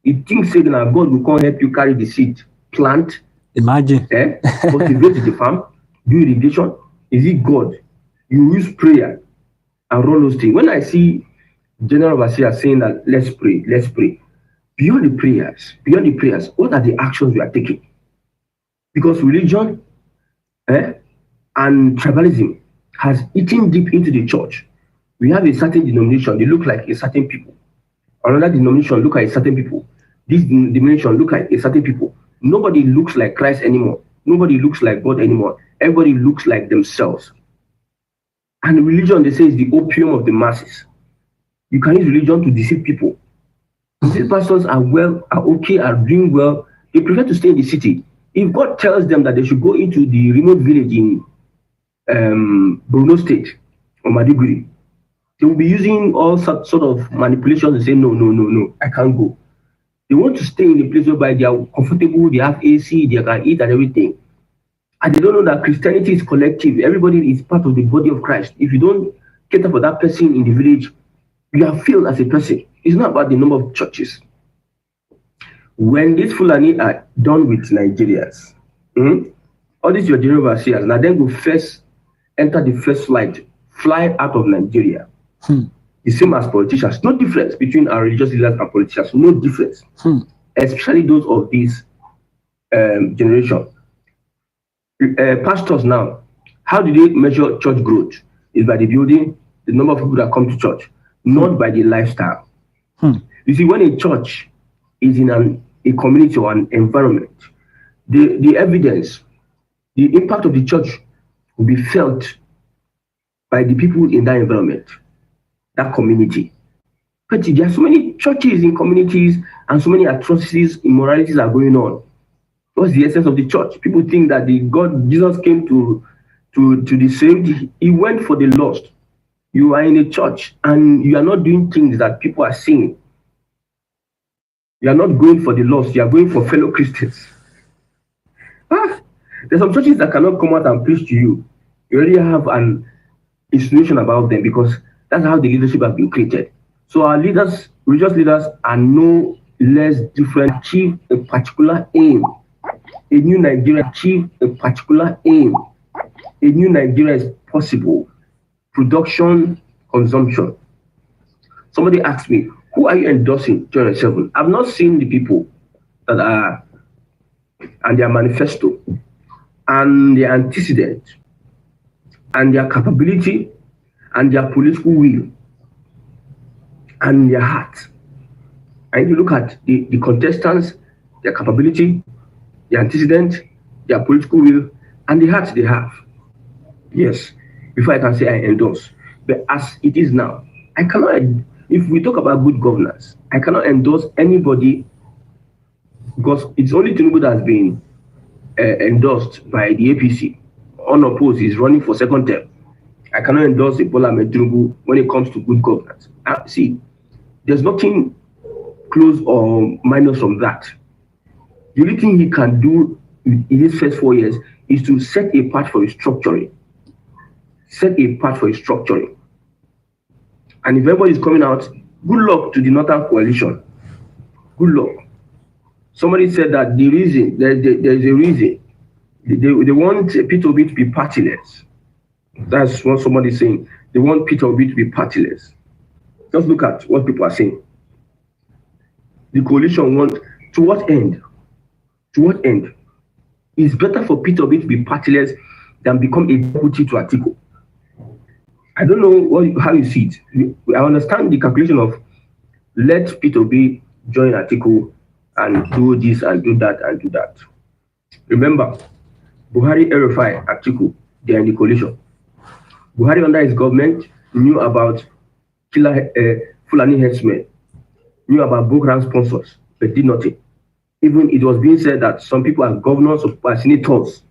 you think saying that God will come help you carry the seed, plant, imagine, cultivate the farm, do irrigation. Is it God? You use prayer and run those things. When I see General Overseer saying that let's pray. Beyond the prayers, what are the actions we are taking? Because religion and tribalism has eaten deep into the church. We have a certain denomination, they look like a certain people. Another denomination look like a certain people. This denomination look like a certain people. Nobody looks like Christ anymore. Nobody looks like God anymore. Everybody looks like themselves. And religion, they say, is the opium of the masses. You can use religion to deceive people. These pastors are okay, are doing well. They prefer to stay in the city. If God tells them that they should go into the remote village in Borno State or Maiduguri, they will be using all sort of manipulations and say, no, I can't go. They want to stay in a place whereby they are comfortable, they have AC, they can eat and everything. And they don't know that Christianity is collective. Everybody is part of the body of Christ. If you don't cater for that person in the village, you have failed as a person. It's not about the number of churches. When these Fulani are done with Nigerians, all these your general overseers, now then go first enter the first flight, fly out of Nigeria. The same as politicians. No difference between our religious leaders and politicians. No difference. Especially those of this generation. Pastors now, how do they measure church growth? Is by the building, the number of people that come to church, not by the lifestyle. You see, when a church is in a community or an environment, the evidence, the impact of the church will be felt by the people in that environment, that community. But there are so many churches in communities and so many atrocities, immoralities are going on. What's the essence of the church? People think that Jesus came to the saved. He went for the lost. You are in a church and you are not doing things that people are seeing. You are not going for the lost. You are going for fellow Christians. There's some churches that cannot come out and preach to you. You already have an insinuation about them because that's how the leadership has been created. So our leaders, religious leaders, are no less different. Achieve a particular aim. A new Nigeria achieve a particular aim. A new Nigeria is possible. Production, consumption. Somebody asked me, who are you endorsing 2007? I've not seen the people that are and their manifesto and their antecedent and their capability and their political will and their heart. And if you look at the contestants, their capability, their antecedent, their political will, and the heart they have. Yes, before I can say I endorse. But as it is now, I cannot, if we talk about good governance, I cannot endorse anybody because it's only Tinubu that has been endorsed by the APC. Unopposed, he's running for second term. I cannot endorse Bola Ahmed Tinubu when it comes to good governance. See, there's nothing close or minus from that. The only thing he can do in his first 4 years is to set a path for restructuring. set a path for restructuring. And if everybody is coming out, good luck to the Northern Coalition. Good luck. Somebody said that the reason, there's a reason. They want Peter Obi to be partyless. That's what somebody's saying. They want Peter Obi to be partyless. Just look at what people are saying. The coalition wants, to what end? To what end? It's better for Peter Obi to be partyless than become a deputy to Atiku. I don't know how you see it. I understand the calculation of let Peter Obi join Atiku and do this and do that and do that. Remember, Buhari, RFI, Atiku, they are in the coalition. Buhari under his government knew about Fulani headsmen, knew about Boko Haram sponsors, but did nothing. Even it was being said that some people are governors or senators.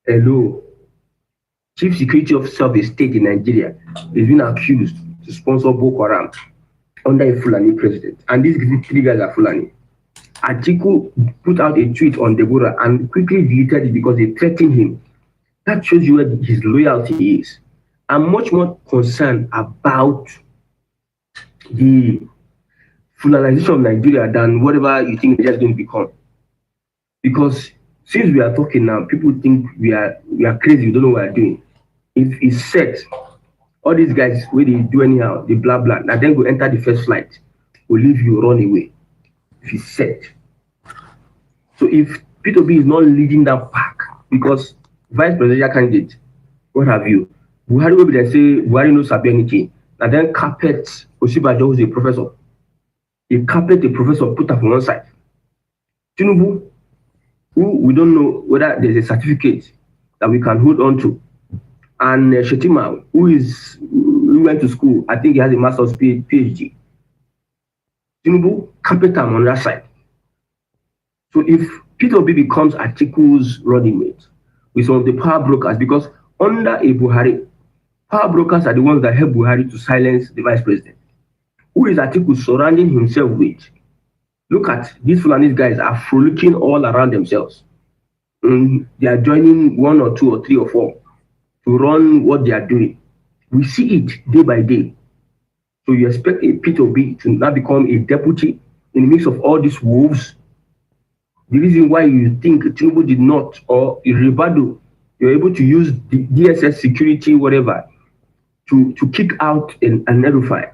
Hello. Chief Security Officer of the state in Nigeria is being accused to sponsor Boko Haram under a Fulani president. And these three guys are Fulani. Atiku put out a tweet on Deborah and quickly deleted it because they threatened him. That shows you where his loyalty is. I'm much more concerned about the Fulanization of Nigeria than whatever you think Nigeria is going to become. Because since we are talking now, people think we are crazy, we don't know what we are doing. If it's set, all these guys, where they do anyhow, they blah blah, and then go enter the first flight, will leave you, run away. If it's set. So if Peter Obi is not leading that pack, because vice presidential candidate, what have you, Buhari will be there say Buhari knows about anything, and then carpet Osibajo, who's a professor. He carpet a professor, put up on one side. Tinubu, who we don't know whether there's a certificate that we can hold on to. And Shetima, who went to school, I think he has a master's PhD. Tinubu, carpet on that side. So if Peter Obi becomes Atiku's running mate with some of the power brokers, because under a Buhari, power brokers are the ones that help Buhari to silence the vice president. Who is Atiku surrounding himself with? Look at these Fulani guys are frolicking all around themselves. They are joining 1 or 2 or 3 or 4 to run what they are doing. We see it day by day. So you expect a Peter Obi to now become a deputy in the midst of all these wolves. The reason why you think Tinubu did not, or Iribado, you're able to use the DSS security, whatever, to kick out an Erufai.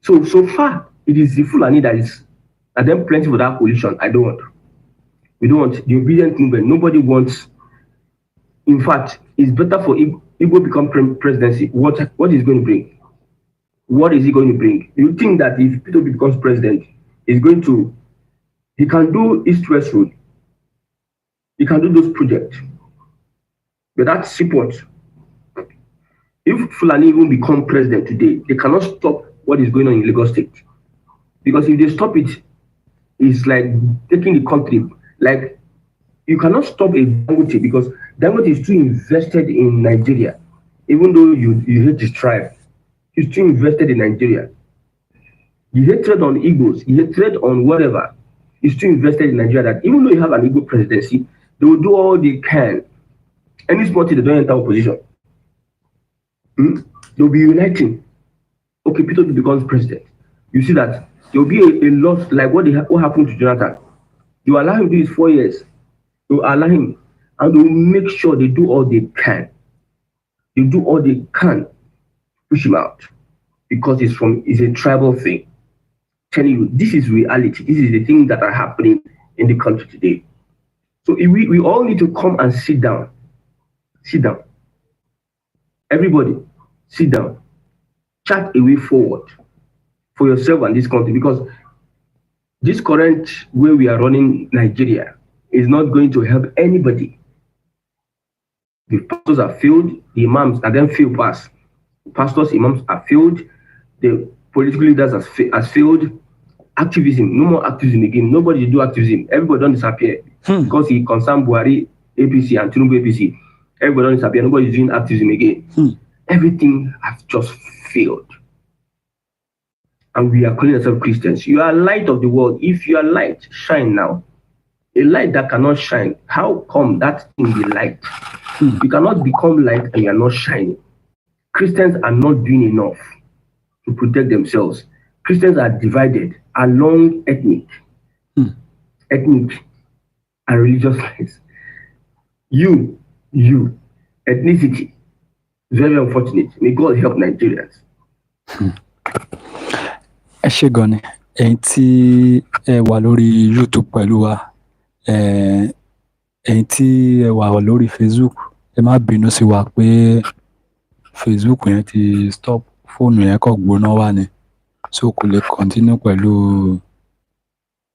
So far, it is the Fulani that is, and then plenty for that coalition. We don't want the obedient movement. Nobody wants. In fact, it's better for Igbo become presidency. What is going to bring? What is he going to bring? You think that if Peter becomes president, he's going to, he can do East-West Road. He can do those projects. But that's support. If Fulani even become president today, they cannot stop what is going on in Lagos State. Because if they stop it, it's like taking the country. Like, you cannot stop a Dangote because Dangote is too invested in Nigeria. Even though you hate his tribe, he's too invested in Nigeria. The hatred on Igbos, the hatred on whatever, is too invested in Nigeria that even though you have an Igbo presidency, they will do all they can. Any small thing, they don't enter opposition. They'll be uniting. Okay, Peter becomes president. You see that there will be a lot like what happened to Jonathan. You allow him to do his 4 years. You allow him, and they will make sure they do all they can. They do all they can to push him out because it's a tribal thing. Telling you, this is reality. This is the things that are happening in the country today. So we all need to come and sit down. Sit down. Everybody, sit down. Chart a way forward for yourself and this country, because this current way we are running Nigeria is not going to help anybody. The pastors are failed, the imams are then failed past. Pastors, imams are failed, the political leaders has failed. Activism, no more activism again. Nobody do activism. Everybody don't disappear because he concerned Buhari, APC, and Tinubu APC. Everybody don't disappear. Nobody is doing activism again. Everything has just failed. And we are calling ourselves Christians. You are light of the world. If you are light, shine now. A light that cannot shine, how come that thing be light? You cannot become light and you are not shining. Christians are not doing enough to protect themselves. Christians are divided along ethnic and religious lines. You, ethnicity, very unfortunate. May God help Nigerians. Ẹ ṣé gan ni ẹ̀yin tí ẹ wà lórí YouTube pẹ̀lú wa, ẹ̀yin tí ẹ wà lórí Facebook, ẹ má bínú sí wa pé Facebook yẹn ti stop, fóònù yẹn kò gbóná wá ni, so kò lè continue pẹ̀lú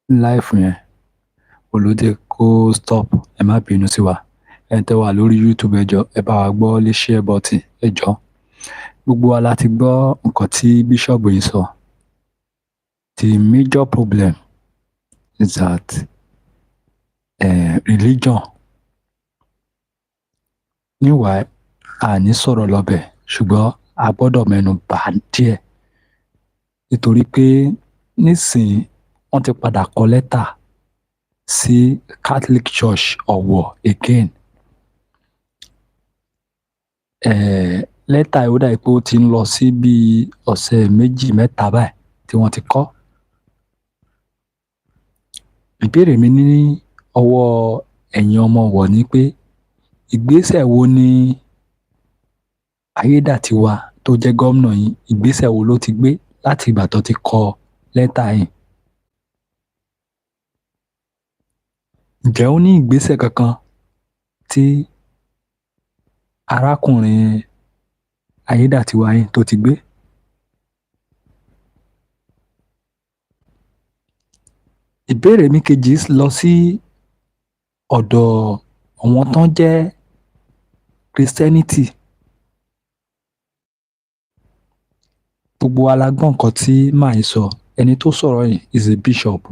live yẹn, olóde kó stop, ẹ má bínú sí wa. Ẹ̀yin tẹ́ wà lórí YouTube ẹ jọ̀ọ́ ẹ bá wa gbọ́ lé share button ẹ jọ̀ọ́. Gbogbo wa la ti gbọ́ nǹkan tí Bishop yìí sọ. The major problem is that religion, meanwhile, a ní sọ̀rọ̀ lọ́bẹ̀ ṣùgbọ́n a gbọ́dọ̀ mẹ́nu bà díẹ̀ nítorí pé nísìnyí wọ́n ti padà kọ lẹ́tà sí Catholic Church Ọ̀wọ̀ again. Lẹ́tà yìí ó dà pé ó ti ń lọ sí bíi ọ̀sẹ̀ méjì mẹ́ta báyìí tí wọ́n ti kọ. Ìbéèrè mi ní ọwọ́ ẹ̀yin ọmọ Ọ̀wọ̀ ni pé ìgbésẹ̀ wo ni Ayédàtiwa tó jẹ́ gómìnà yìí, ìgbésẹ̀ wo ló ti gbé láti ìgbà tó ti kọ lẹ́tà yìí? Ǹjẹ́ ó ní ìgbésẹ̀ kankan tí arákùnrin Ayédàtiwa yìí tó ti gbé? Ìbéèrè mi kejì lọ sí ọ̀dọ̀ àwọn tán jẹ́ Christianity. Gbogbo wa la gbọ́ nǹkan tí màá yìí sọ, ẹni tó sọ̀rọ̀ yìí is a bishop.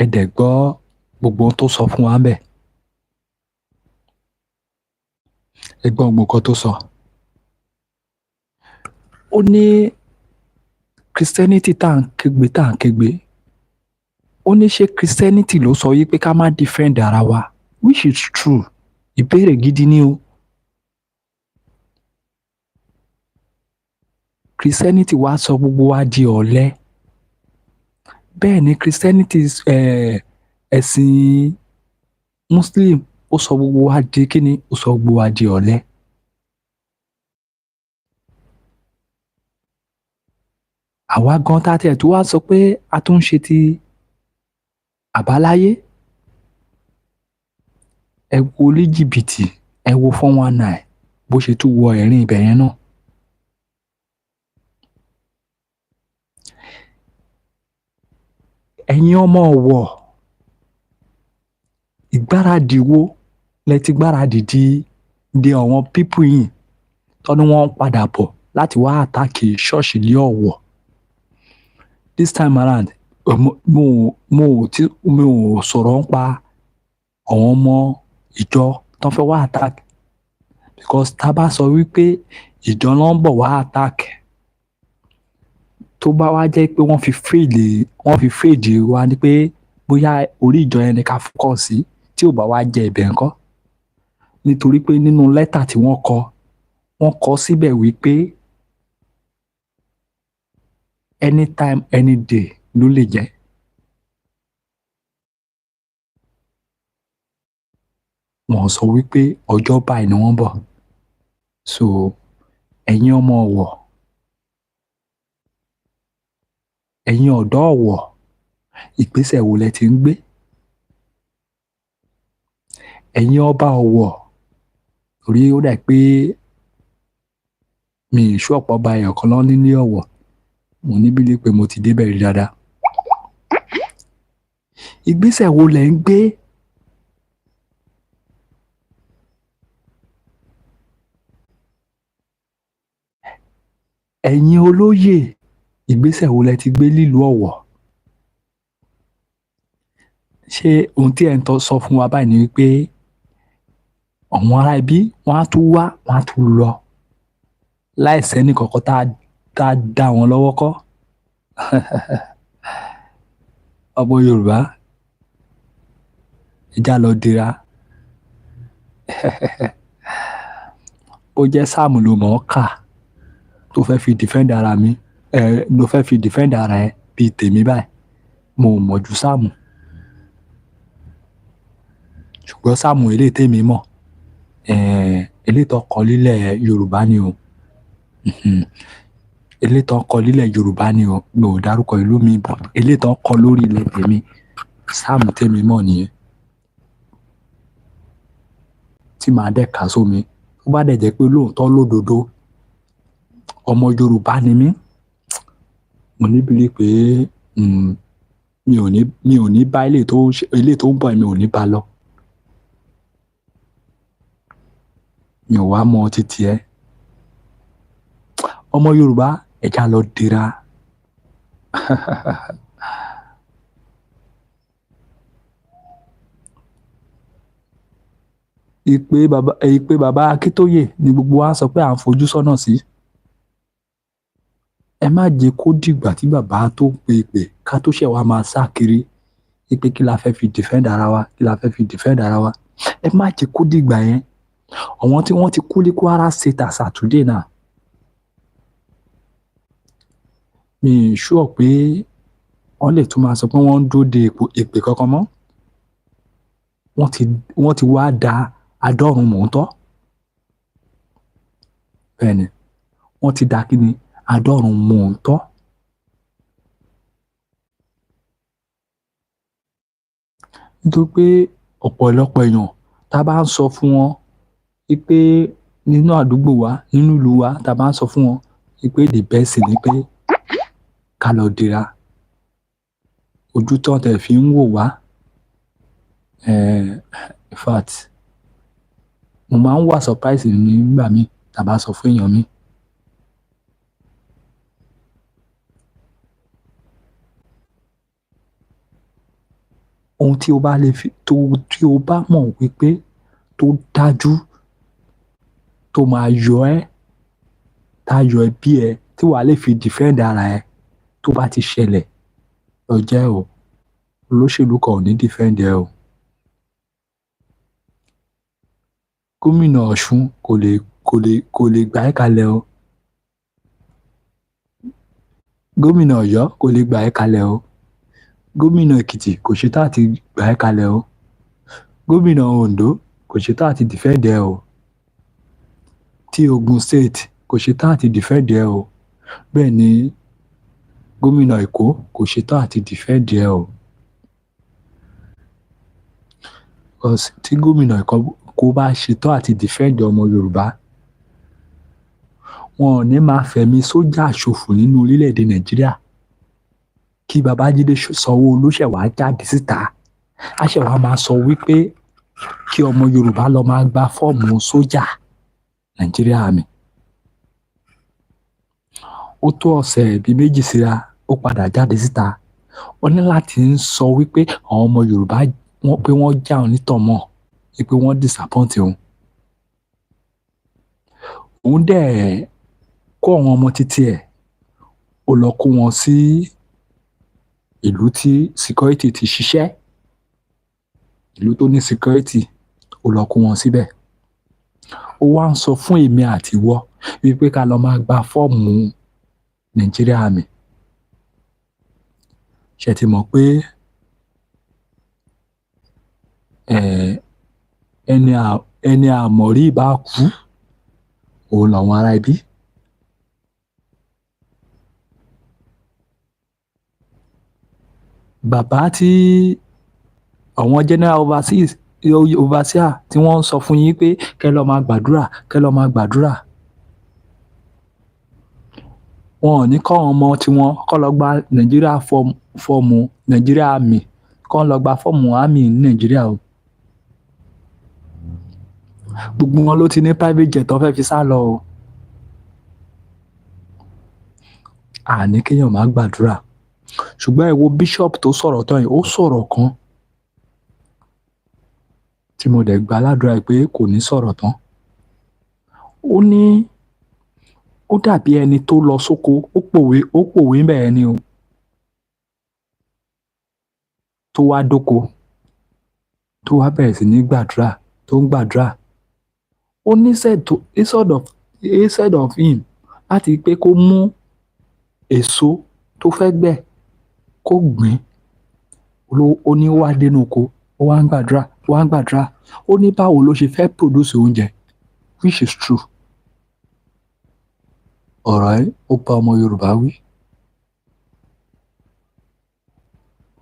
Ẹ dẹ̀ gbọ́ gbogbo ohun tó sọ fún wa ńbẹ̀. Ẹ gbọ́ gbogbo nǹkan tó sọ. Ó ní Christianity tá à ń kégbe. Ó ní ṣé Christianity ló sọ yí pé ká má defend ara wa, which is true. Ìbéèrè gidi ni o. Christianity wá sọ gbogbo wa di ọ̀lẹ. Bẹ́ẹ̀ ni Christianity ẹ̀sìn Muslim ó sọ gbogbo wa di kíni? Ó sọ gbogbo wa di ọ̀lẹ. Àwa gan tá tiẹ̀ tó wá sọ pé a tún ń ṣe ti àbáláyé. Ẹ wo oníjìbìtì, ẹ wo 419 bó ṣe tún wọ ẹ̀rín ibẹ̀ yẹn náà. Ẹ̀yin ọmọ Ọ̀wọ̀, ìgbáradì wo lẹ ti gbáradì di àwọn pípù yìí tọ́ni wọ́n ń padà bọ̀ láti wá àtàkì ṣọ́ọ̀ṣì ní Ọ̀wọ̀? This time around, mo ò sọ̀rọ̀ ń pa àwọn ọmọ ìjọ tán fẹ́ wá attack, because tá a bá sọ wípé ìjọ ló ń bọ̀ wá attack, tó bá wá jẹ́ pé wọ́n fi fèdè wa ni pé bóyá orí ìjọ yẹn ni ká fọ́kọ̀ sí, tí ò bá wá jẹ ibẹ̀ ńkọ́? Nítorí pé nínú lẹ́tà tí wọ́n kọ síbẹ̀ wípé anytime any day ló lè jẹ́. Wọ́n sọ wípé ọjọ́ báyìí ni wọ́n bọ̀. So ẹ̀yin ọmọ Ọ̀wọ̀, ẹ̀yin ọ̀dọ́ Ọ̀wọ̀, ìgbésẹ̀ wo lẹ ti ń gbé? Ẹ̀yin ọba Ọ̀wọ̀, torí ó dà pé mi ì ṣú ọ̀pọ̀ ọba ẹ̀yọ̀ kan lọ nílé Ọ̀wọ̀, mo níbí lé pé mo ti débẹ̀ rí dáadáa. Ìgbésẹ̀ wo lẹ ń gbé? Ẹ̀yin olóyè, ìgbésẹ̀ wo lẹ ti gbé nílùú Ọ̀wọ̀? Ṣé ohun tí ẹ̀ ń sọ fún wa báyìí ni wípé àwọn ará ibí wọ́n á tún wá, wọ́n á tún lọ láìsẹ́ni kankan tá a dá wọn lọ́wọ́ kọ́? ọmọ Yorùbá ẹja lọ dira ó jẹ́ sáàmù ló mọ̀ ọ́ kà tó fẹ́ fi defend ara mi ló fẹ́ fi defend ara ẹ bíi tèmi báyìí mo mọ̀ ju sáàmù ṣùgbọ́n sáàmù eléyìí tèmi mọ̀ eléyìí tó kọ lílẹ̀ Yorùbá ni o eléyìí tó kọ lílẹ̀ Yorùbá ni o mi ò dárúkọ ìlú mi bọ̀ eléyìí tó kọ lórí ilẹ̀ tèmi sáàmù tèmi mọ̀ nìyẹn tí màá dẹ̀ kà sómi tó bá dẹ̀ jẹ́ pé lóòótọ́ lódodo ọmọ Yorùbá ni mí mo níbili pé mi ò ní bá eléyìí tó ń bọ̀ mi ò ní bá lọ mi ò wá mọ títí ẹ ọmọ Yorùbá ẹja lọ dira ìpè bàbá Akíntóyè ni gbogbo wa sọ pé à ń fojú sọ́nà sí ẹ má jẹ́ kó dìgbà tí bàbá tó pe ìpè ká tó ṣẹ̀ wá máa sá kiri ìpè kí la fẹ́ fi defend ara wa kí la fẹ́ fi defend ara wa ẹ má jẹ́ kó dìgbà yẹn àwọn tí wọ́n ti kú ní Kwara State as at today náà mi ì ṣúọ̀ pé wọ́n lè tún máa sọ pé wọ́n ń dúró de ìpè kankan mọ́ wọ́n ti wá da àádọ́rùn mòótọ́ bẹ́ẹ̀ ni wọ́n ti da kí ni àádọ́rùn mòótọ́ nítorí pé ọ̀pọ̀lọpọ̀ èèyàn tá a bá ń sọ fún wọn pé nínú àdúgbò wa nínú ìlú wa tá a bá ń sọ fún wọn pé the best ni pé ká lọ dira ojú tó ń tẹ̀ fi ń wò wá in fact mo máa ń wà surprise nígbà míì tá a bá sọ fún èèyàn mi ohun tí o bá lè fi tí o bá mọ̀ wípé tó dájú tó máa yọ ẹ́ tá a yọ ẹbí ẹ tí wàá lè fi defend ara ẹ tó bá ti ṣẹlẹ̀ lọ jẹ́ o olóṣèlú kan ò ní defend ẹ o gómìnà Ọ̀ṣun kò lè gbà ẹ́ kalẹ̀ o gómìnà Ọ̀yọ́ kò lè gbà ẹ́ kalẹ̀ o gómìnà Èkìtì kò ṣetán àti gbà ẹ́ kalẹ̀ o gómìnà Oǹdó kò ṣetán àti defend ẹ o tí Ògùn State kò ṣetán àti defend ẹ o bẹ́ẹ̀ ni gómìnà Èkó kò ṣetán àti defend ẹ o tí gómìnà Èkó bá ṣetán àti defend ọmọ Yorùbá wọn ò ní máa fẹ̀mí sójà ṣòfò nínú orílẹ̀-èdè Nàìjíríà kí Babájídé Sanwó-Olú ṣẹ̀wá jáde síta á ṣẹ̀wá máa sọ wípé kí ọmọ Yorùbá lọ máa gba fọ́ọ̀mù sójà Nàìjíríà mi ó tó ọ̀sẹ̀ bíi méjì síra ó padà jáde síta ó ní láti ń sọ wípé àwọn ọmọ Yorùbá pé wọ́n já onítàn mọ́ pé wọ́n disappoint òun dẹ̀ kó àwọn ọmọ títí ẹ̀ ó lọ kó wọn sí ìlú tí security ti ṣiṣẹ́ ìlú tó ní security ó lọ kó wọn síbẹ̀ ó wá ń sọ fún èmi àti ìwọ wípé ká lọ máa gba fọ́ọ̀mù Nàìjíríà mi ṣe ti mọ̀ pé ẹni àmọ̀rí bá kú òun làwọn ará ibi bàbá tí àwọn general overseer tí wọ́n ń sọ fún yín pé kẹ́ lọ máa gbàdúrà wọn ò ní kọ́ ọmọ tiwọn kọ́ lọ gba Nàìjíríà fọ́ọ̀mù Nàìjíríà army kọ́ lọ gba fọ́ọ̀mù army ní Nàìjíríà o gbogbo wọn ló ti ní private jet tó fẹ́ fi sá lọ o àní kéèyàn má gbàdúrà ṣùgbọ́n ẹ wo bishop tó sọ̀rọ̀ tán yìí ó sọ̀rọ̀ kan tí mo dẹ̀ gba aládùúrà pé kò ní sọ̀rọ̀ tán ó ní ó dàbí ẹni tó lọ sóko ó pòwe bẹ́ẹ̀ ni o tó wá dóko tó wá bẹ̀rẹ̀ sí ní gbàdúrà tó ń gbàdúrà ó ní instead of him láti pé kó mú èso tó fẹ́ gbẹ̀ kó gbìn ó ní ó wá dénú oko ó wá ń gbàdúrà ó ní báwo ló ṣe fẹ́ produce oúnjẹ which is true ọ̀rọ̀ ẹ̀ ó bá ọmọ Yorùbá wí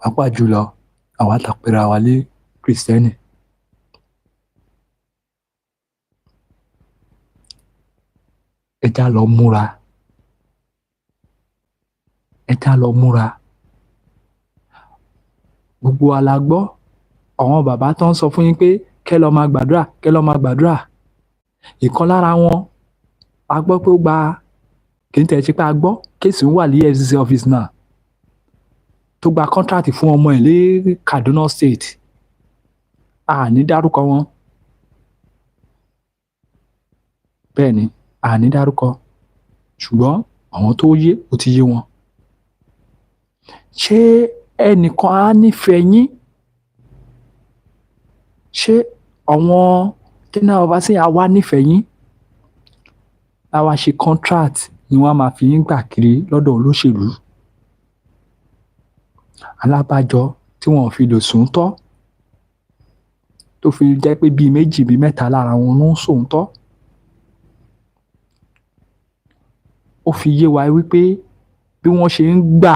pàápàá jùlọ àwa tá pera wa lé Kristẹni. Ẹ já lọ múra gbogbo wa la gbọ́ àwọn bàbá tó ń sọ fún yín pé kẹ́ lọ máa gbàdúrà ìkan lára wọn a gbọ́ pé ó gba kì í tẹ̀ ṣe pé a gbọ́ kéèsì ń wà ní FCC office náà tó gba contract fún ọmọ ẹ̀ lé Kaduna State àní dárúkọ wọn bẹ́ẹ̀ ni àní dárúkọ ṣùgbọ́n àwọn tó yé ó ti yé wọn ṣé ẹnìkan á nífẹ̀ẹ́ yín ṣé àwọn general overseer á wá nífẹ̀ẹ́ yín á wá ṣe contract ni wọ́n á máa fi yín gbà kiri lọ́dọ̀ olóṣèlú alábàjọ tí wọ́n fi lò sòótọ́ tó fi jẹ́ pé bíi méjì bíi mẹ́ta lára wọn ló ń sòótọ́ ó fi yé wa wípé bí wọ́n ṣe ń gbà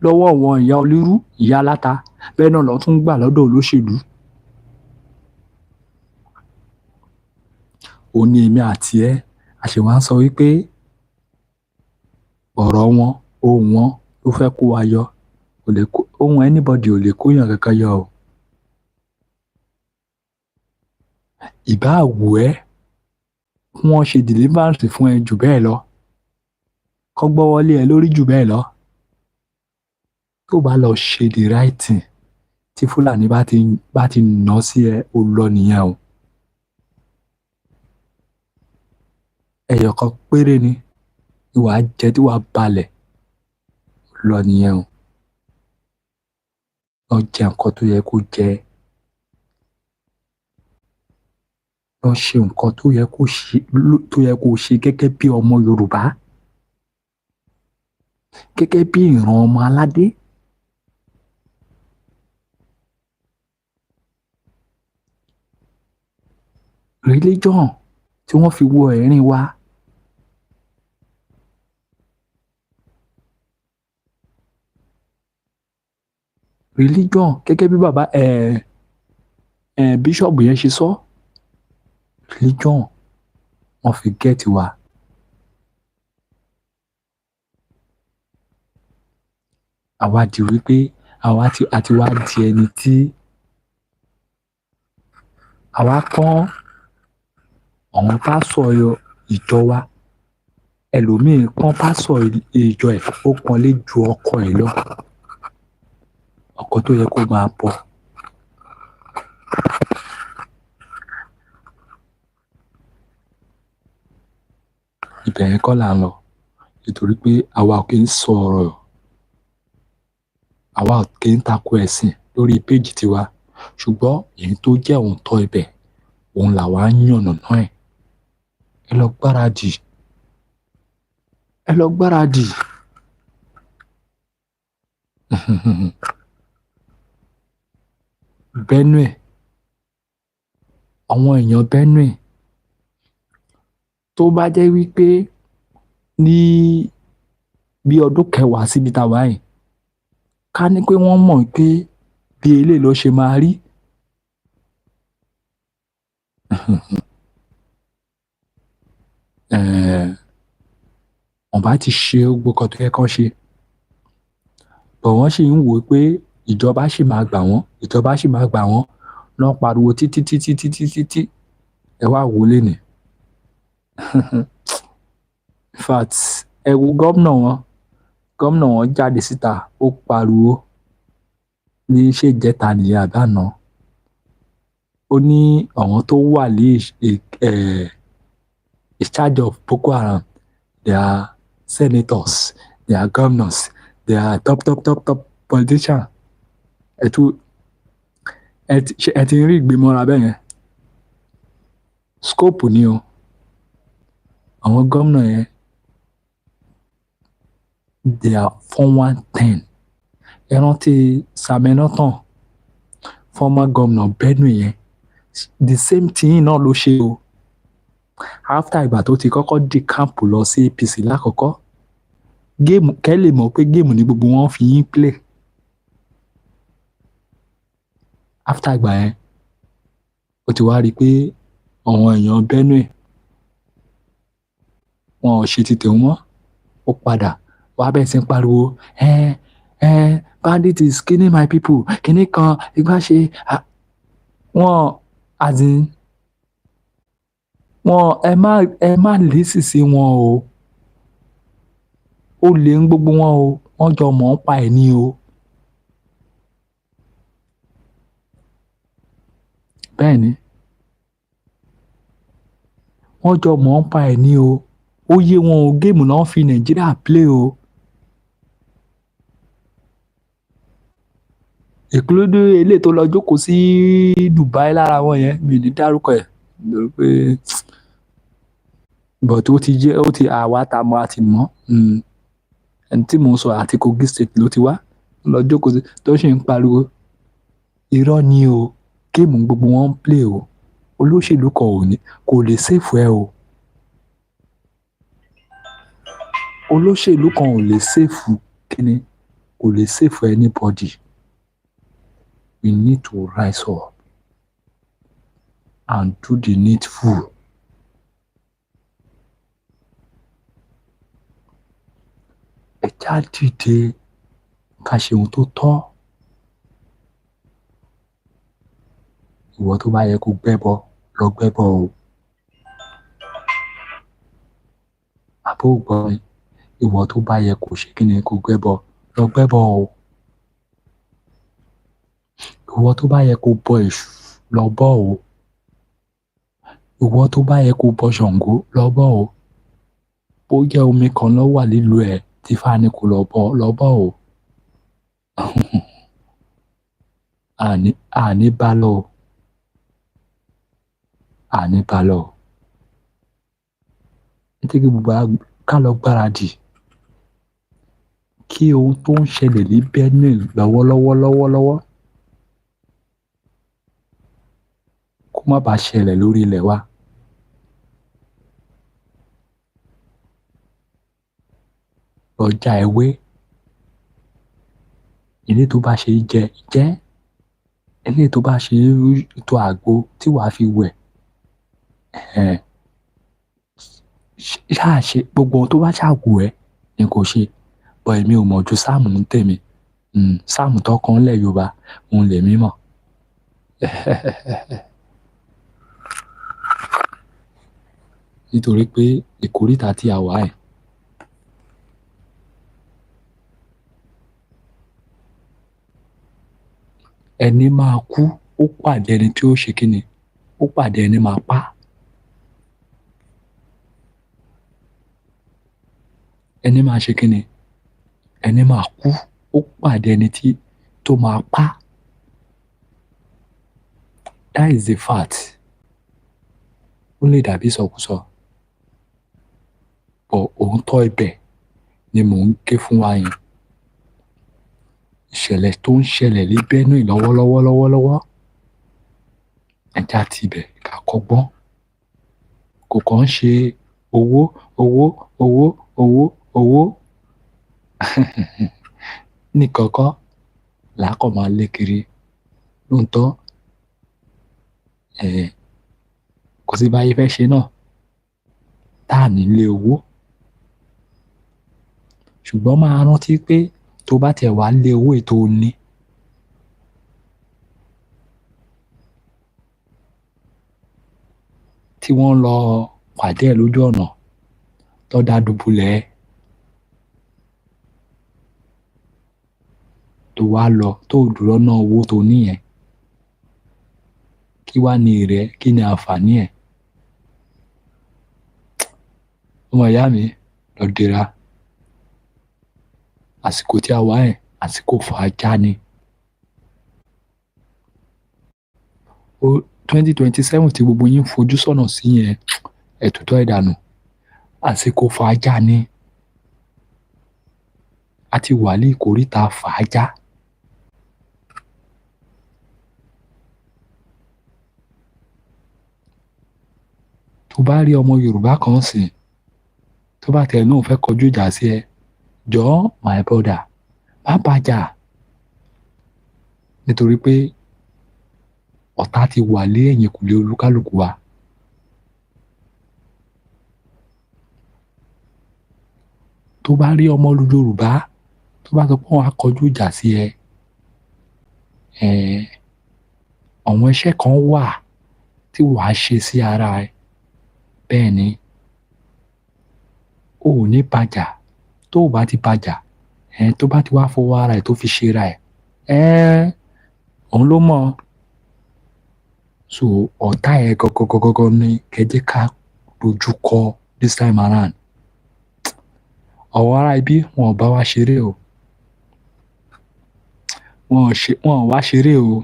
lọ́wọ́ àwọn ìyá olírú ìyá aláta bẹ́ẹ̀ náà ló tún ń gbà lọ́dọ̀ olóṣèlú ó ní èmi àti ẹ àṣewà ń sọ wípé ọ̀rọ̀ wọn ohùn wọn ló fẹ́ kó wa yọ ohùn anybody ò lè kóyàn kankan yọ o ìbá wù ẹ́ wọ́n ṣe deliverance fún ẹ jù bẹ́ẹ̀ lọ kọ́ gbọ́wọ́lé ẹ lórí jù bẹ́ẹ̀ lọ tó bá lọ ṣe the right thing tí Fúlàní bá ti nà sí ẹ ó lọ nìyẹn o ẹyọ kan péré ni ìwà jẹ tí wàá balẹ̀ lọ nìyẹn o lọ jẹ nǹkan tó yẹ kó jẹ lọ ṣe nǹkan tó yẹ kó ṣe gẹ́gẹ́ bí ọmọ Yorùbá gẹ́gẹ́ bí ìran ọmọ aládé religion tí wọ́n fi wọ ẹ̀rín wa religion gẹ́gẹ́ bí bàbá bíṣọ̀bù yẹn ṣe sọ religion wọ́n fi gẹ́ẹ̀tì wa àwa di wípé àti wá di ẹni tí àwa kàn àwọn pásọ̀ ìjọ wa ẹlòmíín kàn pásọ̀ ìjọ ẹ̀ ó kàn lè ju ọkọ ẹ̀ lọ ọkọ tó yẹ kó máa bọ̀ ibẹ̀ yẹn kọ́ là ń lọ nítorí pé àwa kì í sọ ọ̀rọ̀ àwa kì í tako ẹ̀sìn lórí péjì tiwa ṣùgbọ́n èyí tó jẹ́ òǹtọ́ ibẹ̀ òun làwa ń yànnàná ẹ̀ ẹ lọ gbáradì Benue àwọn èèyàn Benue tó bá jẹ́ wípé ní bí ọdún kẹwàá síbi táwa yìí ká ní pé wọ́n mọ̀ pé bí eléyìí ló ṣe máa rí wọ́n bá ti ṣe gbogbo kan tó yẹ kán ṣe bọ̀ wọ́n sì ń wò ó pé ìjọba sì máa gbà wọ́n lọ́n pariwo títí ẹ wá wò lé ní in fact ẹ wo gómìnà wọn jáde síta ó pariwo ní ṣèjẹta nìyẹn àbáná ó ní àwọn tó wà ní in charge of Boko Haram they are senators they are governors they are top politicians ẹ ti rí ìgbìmọ̀ra bẹ́ẹ̀ yẹn scope ni o àwọn gómìnà yẹn they are 410 ẹ rántí Sàmẹ́nọ́tàn former governor Benue yẹn the same thing náà ló ṣe o after ìgbà tó ti kọ́kọ́ di camp lọ sí APC lákọ̀ọ́kọ́ géèmù kẹ́ lè mọ̀ pé géèmù ni gbogbo wọn fi yín play after ìgbà yẹn ó ti wá rí i pé àwọn èèyàn Benue wọn ò ṣe ti tèwọn mọ́ ó padà wá bẹ́ẹ̀ sí ń pariwo bandit is killing my people kíní kan ìgbà ṣe wọn as in wọn ẹ má lésì sí wọn o ó lè ń gbogbo wọn o wọ́n jọ mọ̀ ń pa ẹ̀ ní o bẹ́ẹ̀ ni wọ́n jọ mọ̀ ń pa ẹ̀ ní o ó yé wọn o géèmù náà fi Nàìjíríà play o ìkúlódé eléyìí tó lọ jókòó sí Dubai lára wọn yẹn mi ní dárúkọ ẹ̀ lórí pé but ó ti jẹ́ ó ti àwa tá a mọ̀ àti mọ̀ ẹni tí mò ń sọ àti Kogi state ló ti wá lọ jókòó sí tó ṣe ń pariwo irọ́ ni o géèmù gbogbo wọn ń play o olóṣèlú kan ò ní kò lè sèfù ẹ o olóṣèlú kan ò lè sèfù kíni kò lè sèfù anybody we need to rise up and do the needful. ẹ já dìde ká ṣe ohun tó tọ́ ìwọ tó bá yẹ kó gbẹ́bọ lọ gbẹ́bọ o àbó gbọ́ mi ìwọ tó bá yẹ kó ṣe kí ni kó gbẹ́bọ lọ gbẹ́bọ o ìwọ tó bá yẹ kó bọ èṣù lọ bọ o ìwọ tó bá yẹ kó bọ Ṣàngó lọ bọ o bó jẹ́ omi kan ló wà nílùú ẹ̀ tí fani kò lọ bọ o àní bá lọ àní bá lọ nítorí gbogbo ká lọ gbáradì kí ohun tó ń ṣẹlẹ̀ ní Benue lọ́wọ́lọ́wọ́ kó má bàa ṣẹlẹ̀ lórí ilẹ̀ wa. Ọjà ewé ilé tó bá ṣe jẹ́ ilé tó bá ṣe tó àgbo tí wàá fi wẹ̀ ṣáà ṣe gbogbo ohun tó bá ṣàwù ẹ́ ni kò ṣe bọ́ èmi ò mọ̀ ju sáàmù ń tèmi sáàmù tọkàn lẹ̀ Yorùbá òun lèmi mọ̀ nítorí pé ìkórìtà tí a wà ẹ̀ ẹni máa kú ó pàdé ẹni tí ó ṣe kíni ó pàdé ẹni máa pa ẹni máa ṣe kíni ẹni máa kú ó pàdé ẹni tó máa pa that is the fact ó lè dàbí sọkúsọ bọ̀ òótọ́ ibẹ̀ ni mò ń ké fún wa yẹn ìṣẹ̀lẹ̀ tó ń ṣẹlẹ̀ ní Benue lọ́wọ́lọ́wọ́ ẹja tibẹ̀ ká kọ́gbọ́n kò kàn ń ṣe owó nìkankan làákọ̀ máa lé kiri lóòótọ́ kò sí báyé fẹ́ ṣe náà tá à nílé owó ṣùgbọ́n máa rántí pé tó bá tẹ̀ wá lé owó ètò ní tí wọ́n lọ pàdé ẹ̀ lójú ọ̀nà tó dá dùbúlẹ̀ tó wá lọ tó dúró ná owó tó níyẹn kí wá ní èrè kí ni àǹfààní ẹ̀ ọmọ ìyá mi lọ dira àsìkò tí a wà ẹ̀ àsìkò fàájà ni 2027 tí gbogbo yín fojú sọ́nà sí yẹn ẹ̀tútọ́ ìdànù àsìkò fàájà ni a ti wà ní ìkóríta fàájà. tó bá rí ọmọ Yorùbá kan sìn tó bá tẹ̀ náà fẹ́ kọjú ìjà sí ẹ jọ̀ọ́ my brother má bàjà nítorí pé ọ̀tá ti wà lé ẹ̀yìnkùlé olúkálùkù wa. tó bá rí ọmọ Yorùbá tó bá sọ pé wọ́n á kọjú ìjà sí ẹ àwọn iṣẹ́ kan wà tí wàá ṣe sí ara ẹ bẹ́ẹ̀ ni o ò ní bàjà tó o bá ti bàjà tó bá ti wá fọwọ́ ara ẹ tó fi ṣe ra ẹ òun ló mọ̀ so ọ̀tá ẹ gọ́gọ́gọ́gọ́ ní kẹjẹ́ ká dojú kọ this time around. ọ̀wọ́ ará ibi wọn ò bá wa ṣeré o wọn ò wá ṣeré o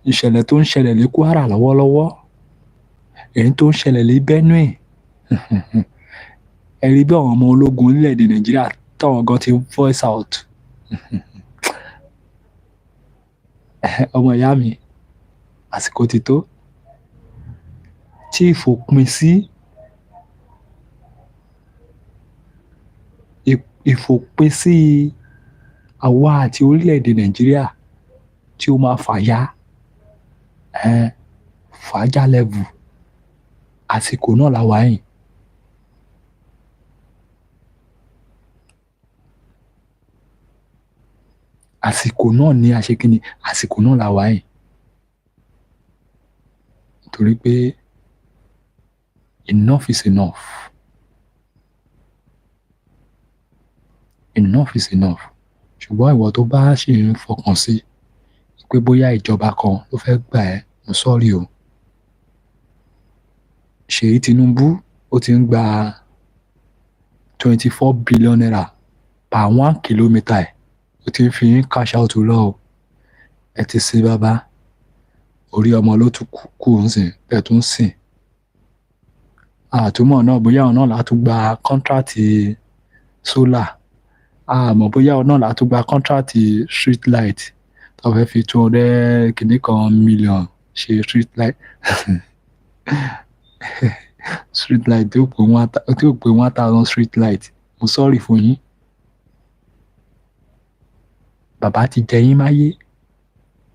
ìṣẹ̀lẹ̀ tó ń ṣẹlẹ̀ ní Kwara lọ́wọ́lọ́wọ́ èyí tó ń ṣẹlẹ̀ ní Benue ẹ rí bí àwọn ọmọ ológun orílẹ̀-èdè Nàìjíríà táwọn gan ti voice out ọmọ ìyá mi àsìkò ti tó tí ìfòpin sí àwa àti orílẹ̀-èdè Nàìjíríà tí ó máa fàájà level àsìkò náà la wà yìí. àsìkò náà ní àṣekínni àsìkò náà la wà yìí torí pé enough is enough. enough is enough ṣùgbọ́n ìwọ tó bá ṣì ń fọkàn sí pé bóyá ìjọba kan ló fẹ́ gbà ẹ́ mo sọ́ọ̀rì o. Ṣèyí Tinubu ó ti ń gba 24 billion naira per 1 kilometre ẹ̀ ó ti ń fi cash out lọ o. ẹ ti sin bàbá orí ọmọ ló tún kù ń sìn bẹ́ẹ̀ tún sìn. àtúmọ̀ náà bóyá ọ̀nà látún gba kọ́ńtrátì solar àmọ́ bóyá ọ̀nà látún gba kọ́ńtrátì street light tó fẹ́ fi 200 kìíní kan million ṣe street light street light tí ó pè 1000 street light mo sọ́ọ̀rì fún yín. bàbá ti jẹ yín máyé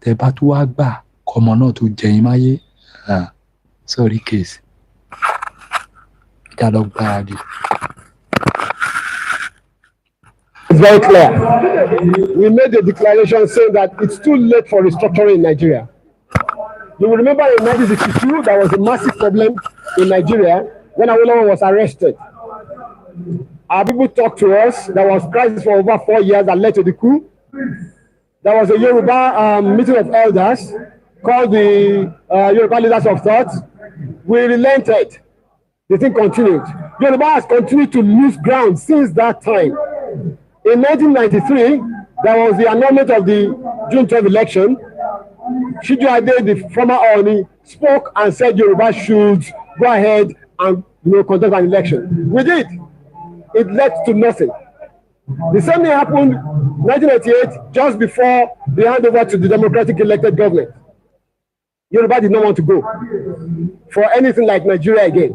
tẹ bá tún wá gbà kọ́mọ náà tó jẹ yín máyé sorry case ìjà lọ gbáradì. It's very clear. We made a declaration saying that it's too late for restructuring in Nigeria. You will remember in 1962, there was a massive problem in Nigeria when Awolowo was arrested. Our people talked to us. There was crisis for over 4 years that led to the coup. There was a Yoruba meeting of elders called the Yoruba Leaders of Thought. We relented. The thing continued. Yoruba has continued to lose ground since that time. In 1993, there was the annulment of the June 12 election. Shijuade, the former Oni, spoke and said Yoruba should go ahead and conduct an election. We did. It led to nothing. The same thing happened in 1998, just before the handover to the democratic elected government. Yoruba did not want to go for anything like Nigeria again.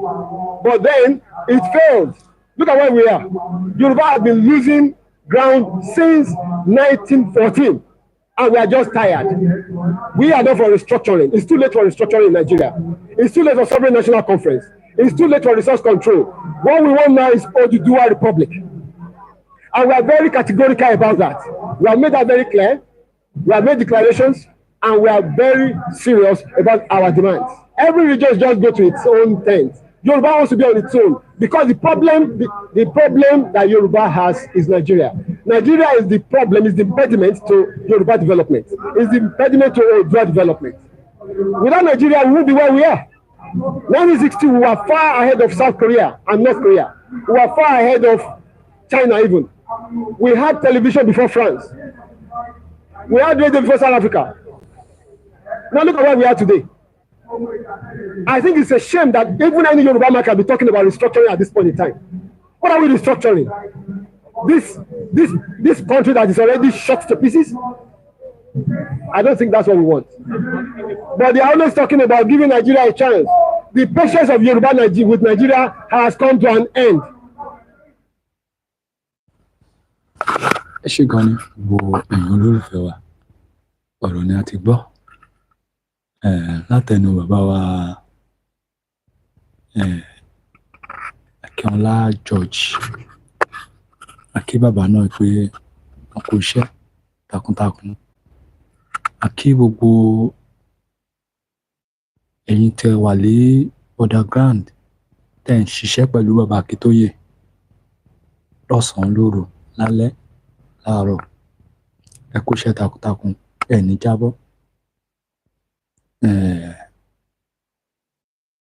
But then it failed. Look at where we are. Yoruba has been losing ground since 1914, and we are just tired. We are done for restructuring. It's too late for restructuring in Nigeria. It's too late for sovereign national conference. It's too late for resource control. What we want now is Oduduwa Republic. And we are very categorical about that. We have made that very clear. We have made declarations, and we are very serious about our demands. Every region just go to its own tent. Yoruba wants to be on its own because the problem that Yoruba has is Nigeria. Nigeria is the problem, is the impediment to Yoruba development. It's the impediment to Yoruba development. Without Nigeria, we won't be where we are. 1960, we were far ahead of South Korea and North Korea. We were far ahead of China even. We had television before France. We had radio before South Africa. Now look at where we are today. I think it's a shame that even any Yoruba man can be talking about restructuring at this point in time. What are we restructuring? This country that is already shot to pieces? I don't think that's what we want. But they are always talking about giving Nigeria a chance. The patience of Yoruba with Nigeria has come to an end. ẹ ṣé gan ni gbogbo èèyàn olólùfẹ́ wa ọ̀rọ̀ ni a ti gbọ́ látẹnu bàbá wa Akínọlá George akí bàbá náà pé wọn kò iṣẹ́ takuntakun akí gbogbo ẹ̀yin tẹ́ wà lé underground tẹ́ ń ṣiṣẹ́ pẹ̀lú bàbá Akíntóyè lọ́sàn-án lóru lálẹ́ láàárọ̀ ẹ kú iṣẹ́ takuntakun ẹ ní jábọ́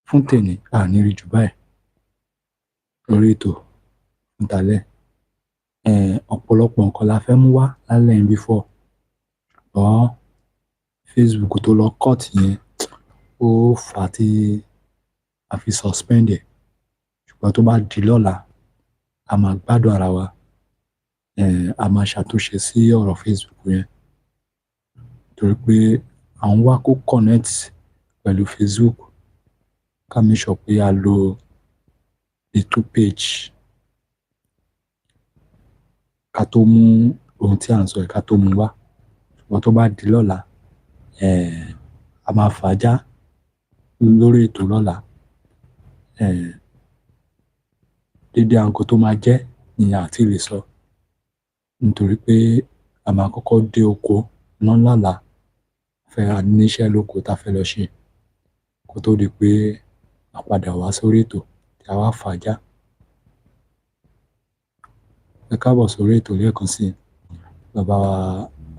fún tèmi àníri jù báyìí lórí ètò fún talẹ́ ọ̀pọ̀lọpọ̀ nǹkan la fẹ́ mú wá lálẹ́ yìí before ṣùgbọ́n Facebook tó lọ cut yẹn ó fà á tí a fi suspend ẹ̀ ṣùgbọ́n tó bá di lọ́la a máa gbádùn ara wa a máa ṣàtúnṣe sí ọ̀rọ̀ Facebook yẹn torí pé à ń wá kó connect pẹ̀lú Facebook ká make sure pé a lo the 2 page ká tó mú ohun tí à ń sọ yìí ká tó mú wá ṣùgbọ́n tó bá di lọ́la a máa fàájà lórí ètò lọ́la dédé aago tó máa jẹ́ ni àti lè sọ nítorí pé a máa kọ́kọ́ dé oko náà lọ́la fẹ́ níṣẹ́ lóko tá a fẹ́ lọ ṣe kó tó di pé a padà wá sórí ètò tí a wá fàájà ẹ káàbọ̀ sórí ètò lẹ́ẹ̀kan sí bàbá wa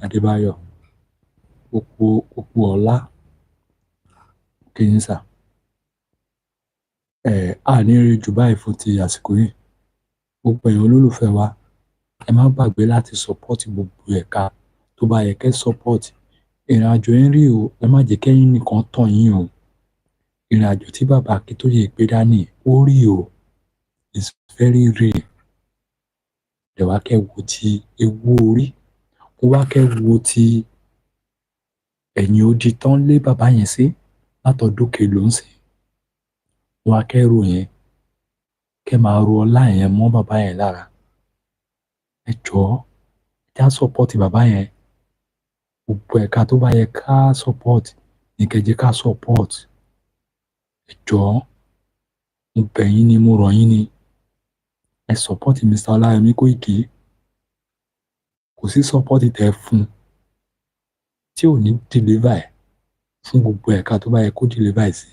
Adébáyọ̀ òpó ọlá kìínísà àní rí jù báyìí fún ti àsìkò yìí gbogbo èèyàn olólùfẹ́ wa ẹ má gbàgbé láti support gbogbo ẹ̀ka tó bá yẹ kẹ́ support ìrìnàjò yín rí o ẹ má jẹ́ kẹ́yìn nìkan tàn yín o ìrìnàjò tí bàbá Akíntóyè gbé dání ó rí o is very real ẹ wá kẹ́ wo ti ewu orí ó wá kẹ́ wo ti ẹ̀yìn odi tán lé bàbá yẹn sí látọdún kèlò ń sìn wá kẹ́ rò yẹn kẹ́ máa ro ọlá yẹn mọ́ bàbá yẹn lára ẹ jọ̀ọ́ já support bàbá yẹn gbogbo ẹ̀ka tó bá yẹ ká support ní kẹ́ jẹ́ ká support ẹ jọ̀ọ́ mo bẹ̀ yín ni mo rọ̀ yín ni ẹ support Mr. Ọláyẹmí Kóìkì kò sí support tẹ́ fún tí ò ní deliver ẹ̀ fún gbogbo ẹ̀ka tó bá yẹ kó deliver ẹ̀ sí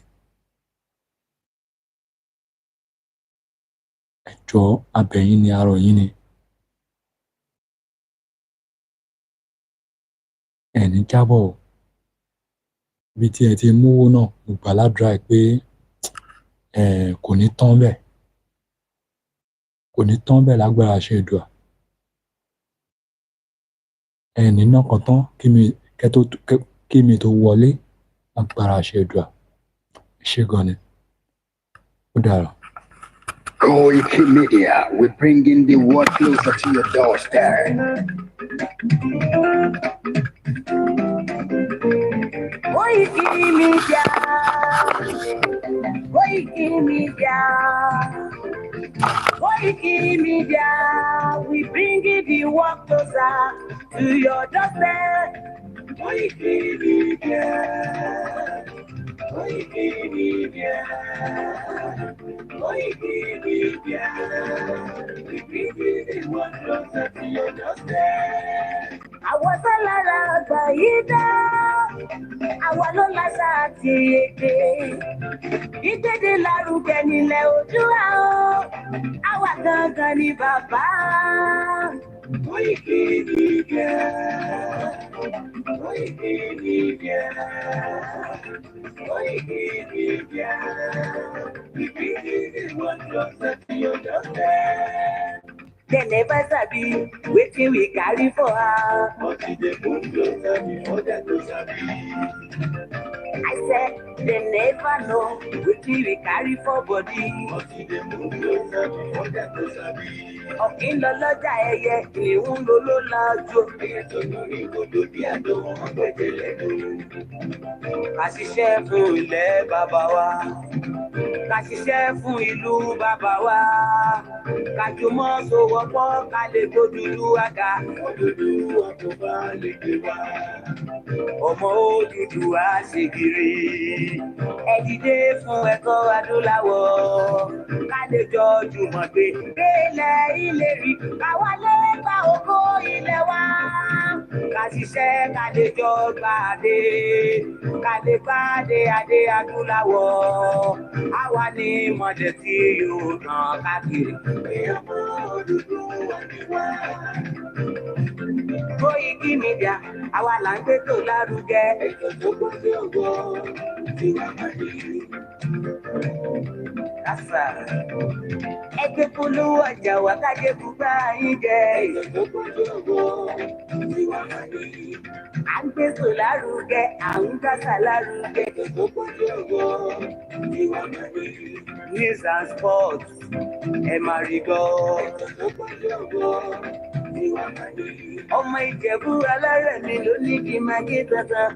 ẹ jọ̀ọ́ a bẹ̀ yín ni a rọ̀ yín ni ẹni jábọ̀ bí tí ẹ ti múwó náà mo gbà ládùúrà pé kò ní tán bẹ́ẹ̀ lágbára ṣe dùà ẹni náà kan tán kí mi tó wọlé lágbára ṣe dùà ṣe gan ni ó dára. kOIKI Media, we're bringing the world closer to your doorstep. kOIKI Media, kOIKI Media, kOIKI Media, we bringing the world closer to your doorstep. kOIKI Media, kOIKI Media, kOIKI Media, we bringing the world closer to your doorstep. Àwọn sálára àgbà yìí dá, àwa ló láṣà àti èdè. Ìgbéde lárugẹ nílẹ̀ Oòduà o, àwa gangan ni bàbá. kOIKI Media, kOIKI Media, kOIKI Media, we bring the world closer to your doorstep. They never sabi wetin we carry for her. But e dey move closer before dem go sabi. I said they never know wetin we carry for body. Ọ̀kín lọ lọ́jà ẹyẹ, ìhun ló ló lájú. Ẹyẹ tó lórí kodò bí àdó wọn gbẹ̀dẹ̀ lẹ́nu. Ká ṣiṣẹ́ fún ilẹ̀ bàbá wa. Ká ṣiṣẹ́ fún ìlú bàbá wa. Ká jùmọ̀ sowọ́pọ̀ ká lè gbódúdú àga. Òdúdú ọkọ̀ bá lè gbé wa. Ọmọ Odùduwà ṣègìrì. Ẹ dìde fún ẹ̀kọ́ adúláwọ̀. Ká lè jọ jùmọ̀ gbé. Gbélẹ̀ ìlérí. Ká wálé gba ògo ilẹ̀ wa. Ká ṣiṣẹ́ ká lè jọ gbàdé. Ká lè gbàdé adé adúláwọ̀. Àwa ni mọ̀lẹ́ tí yóò tàn káàkiri. Ọmọ Odùduwà ni wá. Koiki Media, àwa là ń gbétò lárugẹ. Ètò tó gbọ́dọ̀ ògo tiwa máa ní. Kásá. Ẹgbẹ́ polówó ọjà wà kájé bùbá yín jẹ. Ètò tó gbọ́dọ̀ ògo tiwa máa ní. À ń gbétò lárugẹ, à ń kásá lárugẹ. Ètò tó gbọ́dọ̀ ògo tiwa máa ní. News and sports, ẹ máa rí gbọ́. Ètò tó gbọ́dọ̀ ògo tiwa máa ní. Ọmọ Ìjẹ̀bú alárẹ̀ mi ló ní kí n máa gé dandan.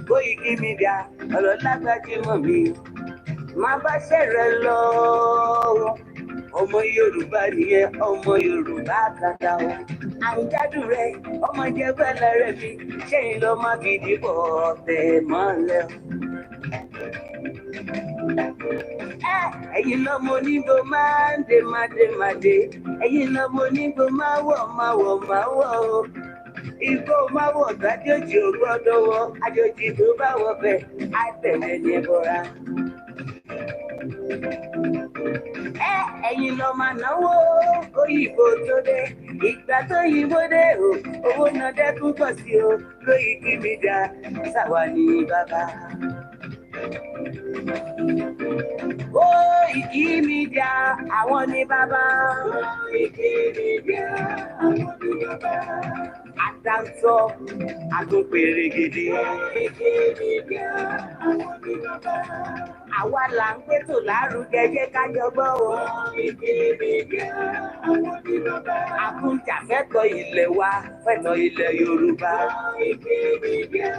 Koiki Media ọ̀rọ̀ lágbájú mọ̀ mi. Má bá ṣẹ̀rẹ̀ lọ. Ọmọ Yorùbá nìyẹn, ọmọ Yorùbá kàkà o. Àǹjádùn rẹ̀, ọmọ Ìjẹ̀bú alárẹ̀ mi. Ṣẹ́yìn lọ má gidi bọ̀ tẹ̀ mọ́lẹ̀. Ẹ̀yin lọ́mọ onígbò máa ń dé máa dé. Ẹ̀yin lọ́mọ onígbò máa wọ̀ o. Igbó máa wọ̀ gbàdéjì ò gbọ́dọ̀ wọ. Àjòjì tó bá wọ bẹ̀ á tẹ̀lé ní ẹbọra. Ẹ̀yin lọ máa náwó òyìnbó tó dé. Ìgbà tó yìnbó dé o, owó náà dẹ́kun pọ̀ sí o. Koiki Media ṣàwa ní bàbá. Koiki Media, àwọn ní bàbá. Koiki Media, àwọn ní bàbá. Àdáńtọ́, àtúnpèrègèdè. Koiki Media, àwọn ní bàbá. Àwa là ń gbétò lárugẹ jẹ́ ká jọ gbọ́ o. Koiki Media, àwọn ní bàbá. Àkúnjà fẹ́tọ̀ ilẹ̀ wa, fẹ́tọ̀ ilẹ̀ Yorùbá. Koiki Media,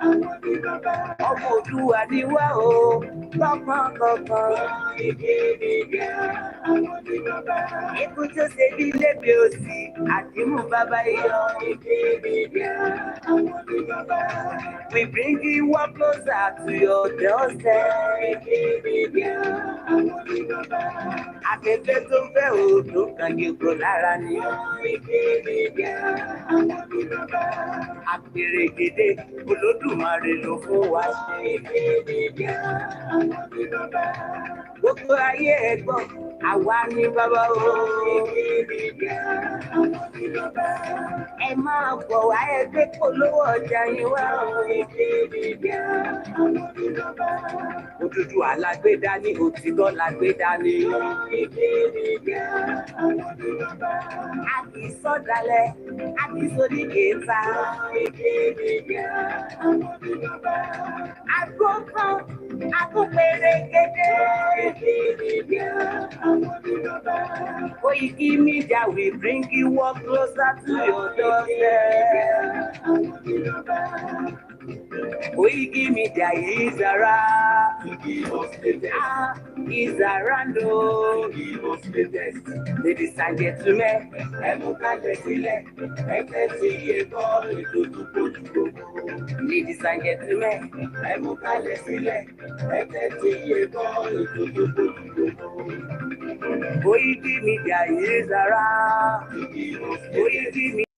àwọn ní bàbá. Ọmọ Oòduà ni wá o, lọ́gbọ́n. Koiki Media, àwọn ní bàbá. Ikú tó ṣe bí lébi òsì, àdìmú bàbá iyọ̀. Koiki Media, àwọn ní bàbá. We bring you one closer to your doorstep. Koiki Media, àwọn ní bàbá. Akẹ́kẹ́ tó fẹ́ òòlù kan gègò lára ni. Koiki Media, àwọn ní bàbá. Àpèrègèdè Olódùmarè ló fún wa ṣe. Koiki Media, àwọn ní bàbá. Gbogbo ayé ẹ̀gbọ́n, àwa ní bàbá o. Koiki Media, àwọn ní bàbá. Ẹ máa bọ̀ wá ẹgbẹ́ polówó ọjà yín wá o. Koiki Media, àwọn ní bàbá. Odùduwà lágbèdá ní òtítọ́ lágbèdá ní. Koiki Media, àwọn ní bàbá. A kì í sọ̀dálẹ̀, a kì í sórí kẹta. Koiki Media, àwọn ní bàbá. Agbókan, àtúnpèrègèdè. Koiki Media, àwọn ní bàbá. Koiki Media, we bring you one closer to your doorstep. Àwọn ní bàbá. Koiki Media is around. Is around. Ladies and gentlemen, ẹ mú kálẹ̀ sílẹ̀, ẹgbẹ́ tí yé bọ́ ètò tó kojú gbogbo. Ladies and gentlemen, ẹ mú kálẹ̀ sílẹ̀, ẹgbẹ́ tí yé bọ́ ètò tó kojú gbogbo. Koiki Media is around. Koiki Media.